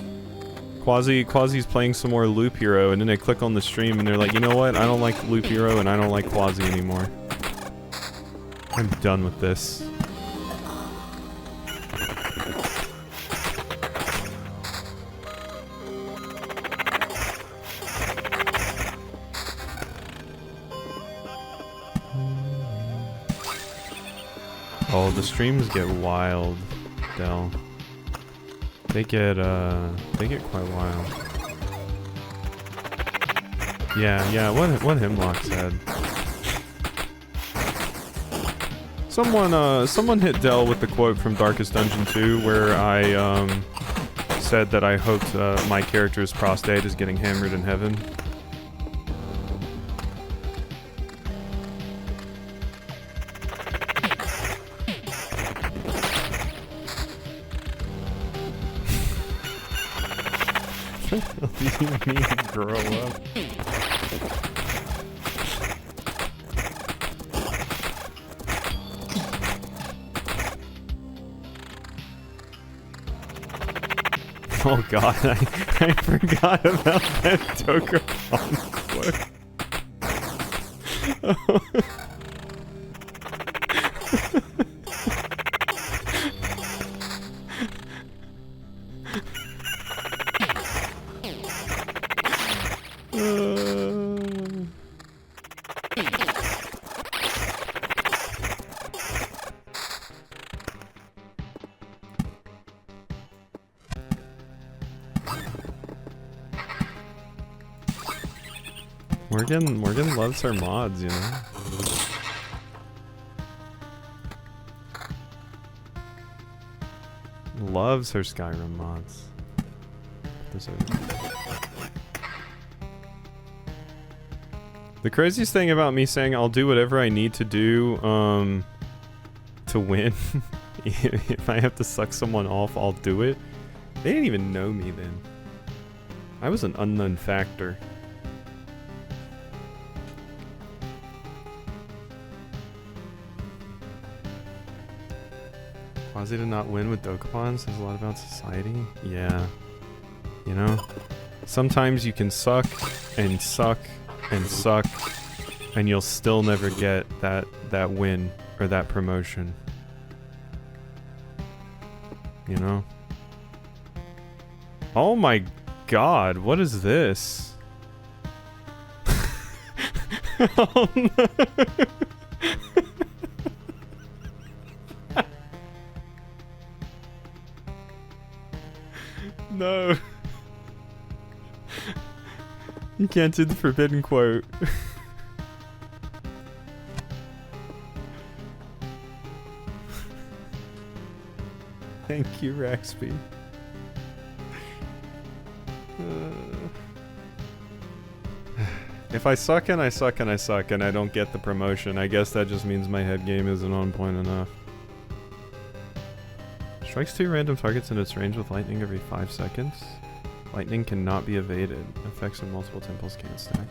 Quasi's playing some more Loop Hero, and then they click on the stream and they're like, you know what? I don't like Loop Hero and I don't like Quasi anymore. I'm done with this. Oh, the streams get wild, Del. They get quite wild. Yeah, what Hemlock said. Someone hit Del with the quote from Darkest Dungeon 2, where I, said that I hoped, my character's prostate is getting hammered in heaven. What do you mean, grow up? Oh god, I forgot about that Dokapon quote. Morgan loves her mods, you know? Loves her Skyrim mods. The craziest thing about me saying I'll do whatever I need to do to win, if I have to suck someone off, I'll do it. They didn't even know me then. I was an unknown factor. Quasi did not win with Dokapon says a lot about society. Yeah. You know? Sometimes you can suck and suck and suck and you'll still never get that win or that promotion. You know? Oh my god, what is this? Oh no. No. You can't do the forbidden quote. Thank you, Raxby. If I suck and I suck and I suck and I don't get the promotion, I guess that just means my head game isn't on point enough. Strikes 2 random targets in its range with lightning every 5 seconds. Lightning cannot be evaded. Effects on multiple temples can't stack.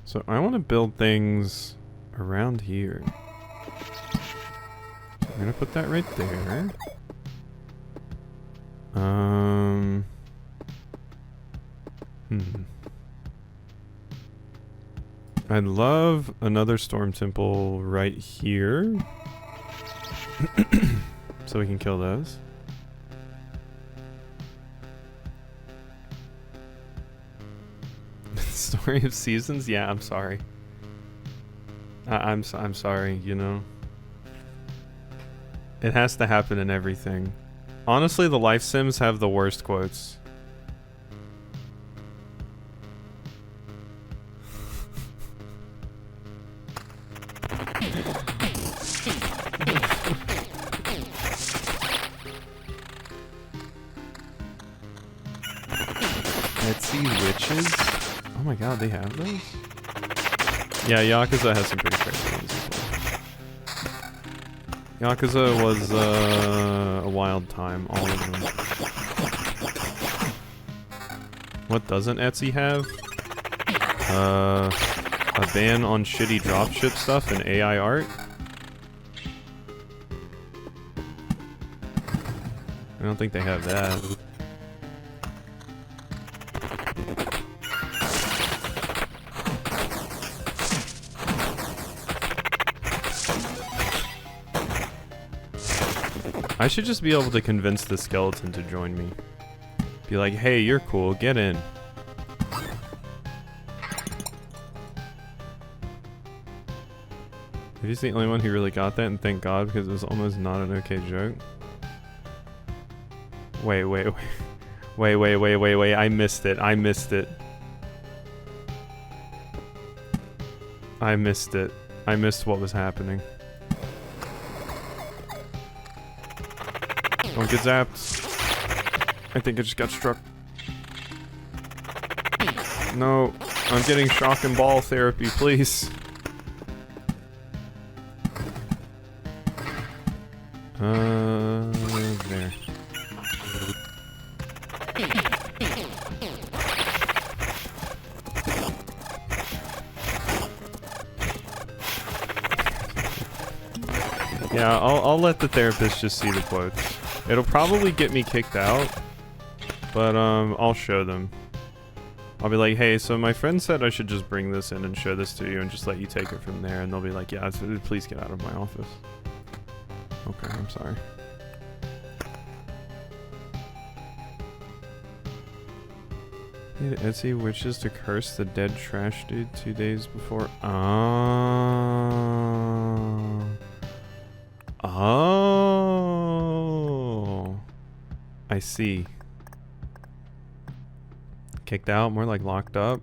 So I want to build things around here. So I'm gonna put that right there. I'd love another storm temple right here. So we can kill those. Story of Seasons? Yeah, I'm sorry. I'm sorry, you know. It has to happen in everything. Honestly, the life sims have the worst quotes. Etsy witches? Oh my god, they have those? Yeah, Yakuza has some pretty crazy ones as well. Yakuza was a wild time, all of them. What doesn't Etsy have? A ban on shitty dropship stuff and AI art? I don't think they have that. I should just be able to convince the skeleton to join me. Be like, hey, you're cool, get in. He's the only one who really got that, and thank God, because it was almost not an okay joke. Wait, I missed it. I missed what was happening. Don't get zapped. I think I just got struck. No, I'm getting shock and ball therapy, please. There. Yeah, I'll let the therapist just see the quotes. It'll probably get me kicked out, but I'll show them. I'll be like, hey, so my friend said I should just bring this in and show this to you and just let you take it from there, and they'll be like, yeah, please get out of my office. Okay, I'm sorry. Need Etsy witches to curse the dead trash dude 2 days before. I see. Kicked out, more like locked up.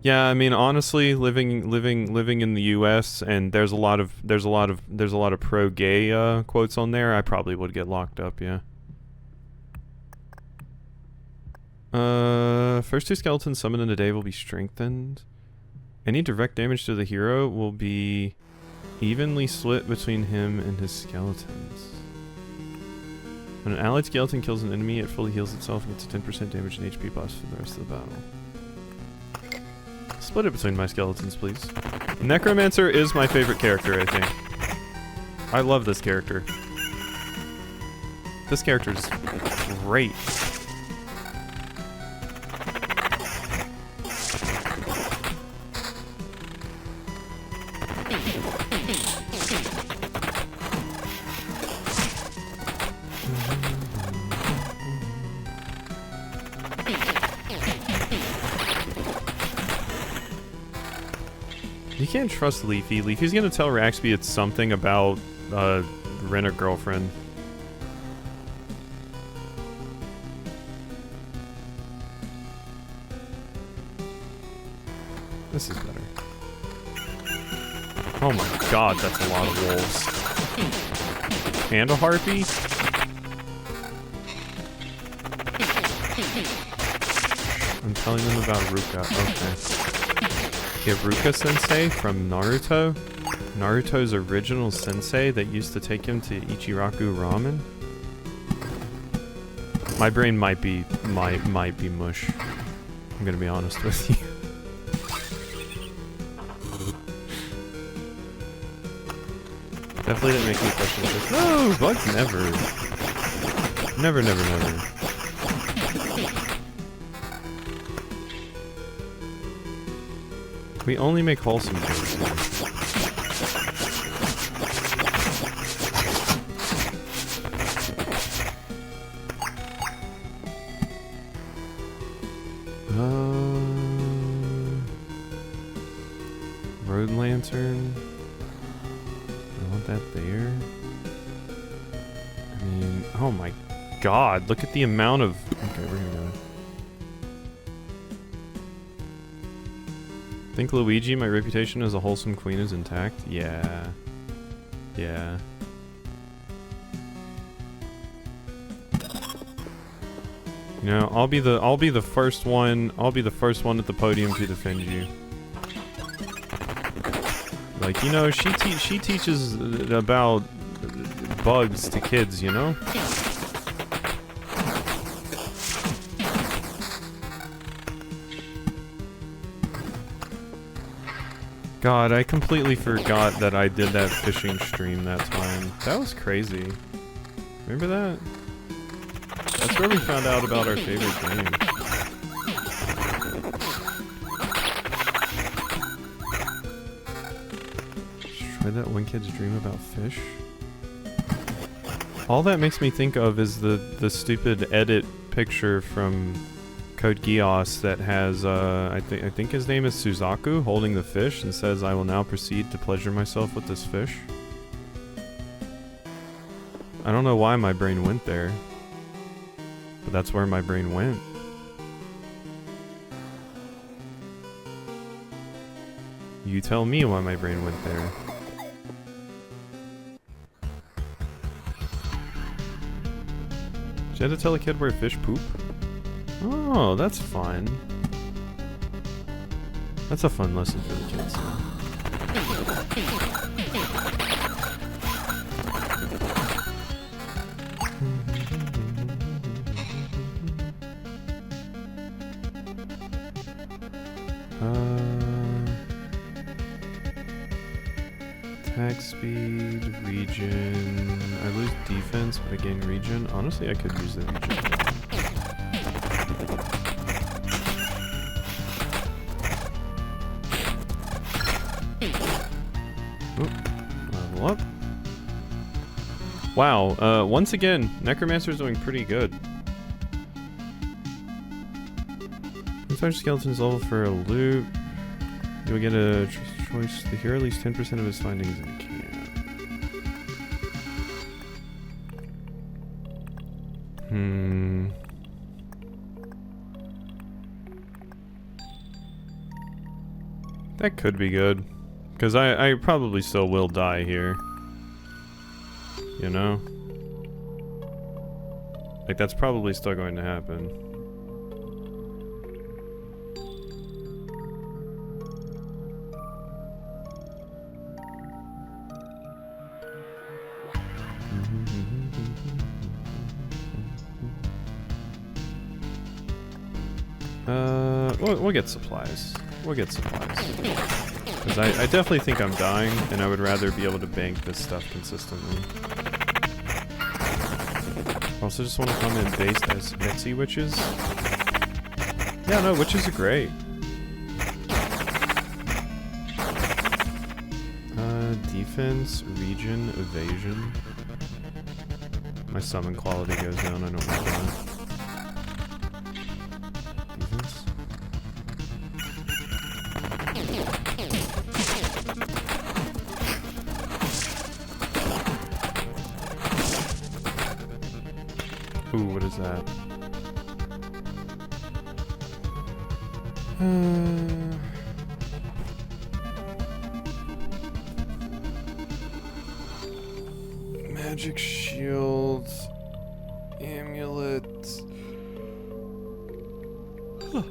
Yeah, I mean, honestly, living in the U.S. and there's a lot of pro-gay quotes on there. I probably would get locked up. Yeah. First 2 skeletons summoned in a day will be strengthened. Any direct damage to the hero will be evenly split between him and his skeletons. When an allied skeleton kills an enemy, it fully heals itself and gets a 10% damage and HP buff for the rest of the battle. Split it between my skeletons, please. Necromancer is my favorite character, I think. I love this character. This character is great. You can't trust Leafy. Leafy's gonna tell Raxby it's something about Renner girlfriend. This is better. Oh my god, that's a lot of wolves. And a harpy? I'm telling them about Ruka. Okay. Iruka sensei from Naruto? Naruto's original sensei that used to take him to Ichiraku Ramen? My brain might be mush. I'm gonna be honest with you. Definitely didn't make me question this. No! Bugs never. Never, never, never. We only make wholesome jokes here. Road lantern. I want that there. I mean, oh my god, look at the amount of... Okay, we're gonna go. Think Luigi, my reputation as a wholesome queen is intact? Yeah. Yeah. You know, I'll be the first one at the podium to defend you. Like, you know, she teaches about bugs to kids, you know? God, I completely forgot that I did that fishing stream that time. That was crazy. Remember that? That's where we found out about our favorite game. Destroy that one kid's dream about fish. All that makes me think of is the stupid edit picture from Code Geass that has, I think his name is Suzaku, holding the fish and says, "I will now proceed to pleasure myself with this fish." I don't know why my brain went there, but that's where my brain went. You tell me why my brain went there. Did you have to tell a kid where fish poop? Oh, that's fun. That's a fun lesson for the kids. Attack speed, region. I lose defense, but I gain region. Honestly, I could use the region. Level up. Wow, once again, Necromancer's doing pretty good. Sometimes skeletons level for a loop. You'll get a choice. The hero leaves 10% of his findings in the camp. That could be good. Because I probably still will die here. You know? Like, that's probably still going to happen. We'll get supplies. We'll get supplies. Because I definitely think I'm dying, and I would rather be able to bank this stuff consistently. Also just want to come in based as Etsy witches. Yeah, no, witches are great. Defense, region, evasion. My summon quality goes down, I don't know why. Defense? Ooh, what is that? Magic shield, amulet. Huh.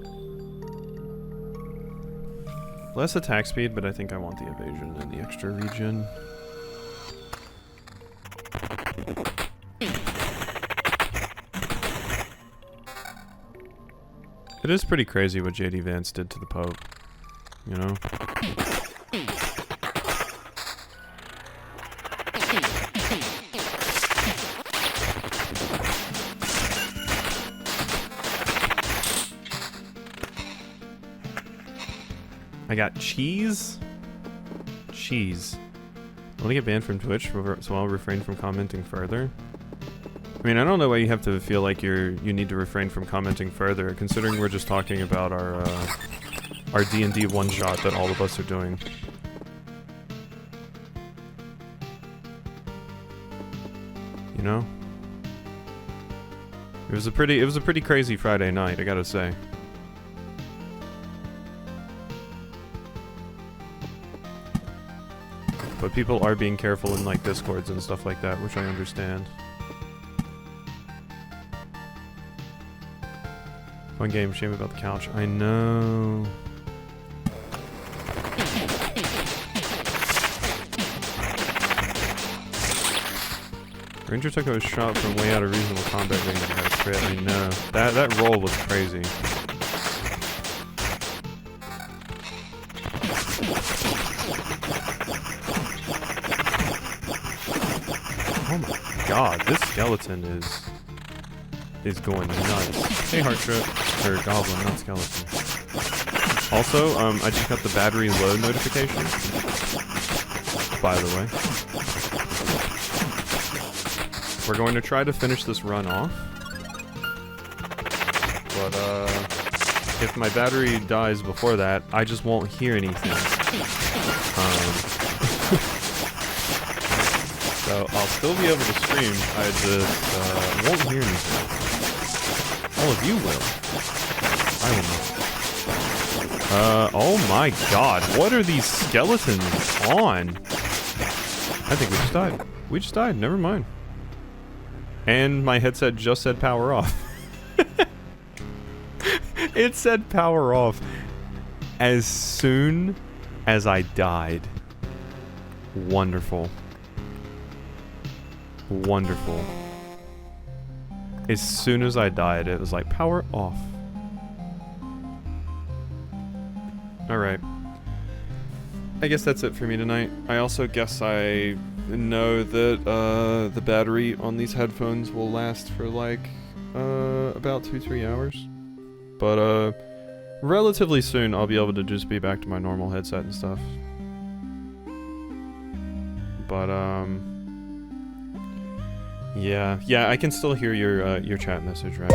Less attack speed, but I think I want the evasion and the extra regen. It is pretty crazy what JD Vance did to the Pope, you know? I got cheese? Cheese. I want to get banned from Twitch, so I'll refrain from commenting further. I mean, I don't know why you have to feel like you need to refrain from commenting further, considering we're just talking about our D&D one-shot that all of us are doing. You know? It was a pretty crazy Friday night, I gotta say. But people are being careful in, like, Discords and stuff like that, which I understand. Fun game, shame about the couch. I know. Ranger took a shot from way out of reasonable combat range and got a crit. I know. That roll was crazy. Oh my god, this skeleton is going nuts. Hey, Heart Trip. Or Goblin, not Skeleton. Also, I just got the battery low notification. By the way. We're going to try to finish this run off. But, if my battery dies before that, I just won't hear anything. So, I'll still be able to stream, I just, won't hear anything. All of you will. I will not. Oh my god, what are these skeletons on? I think we just died. We just died, never mind. And my headset just said power off. It said power off as soon as I died. Wonderful. Wonderful. As soon as I died, it was like, power off. Alright. I guess that's it for me tonight. I also guess I know that the battery on these headphones will last for like about 2-3 hours. But relatively soon I'll be able to just be back to my normal headset and stuff. But yeah, I can still hear your chat message, right?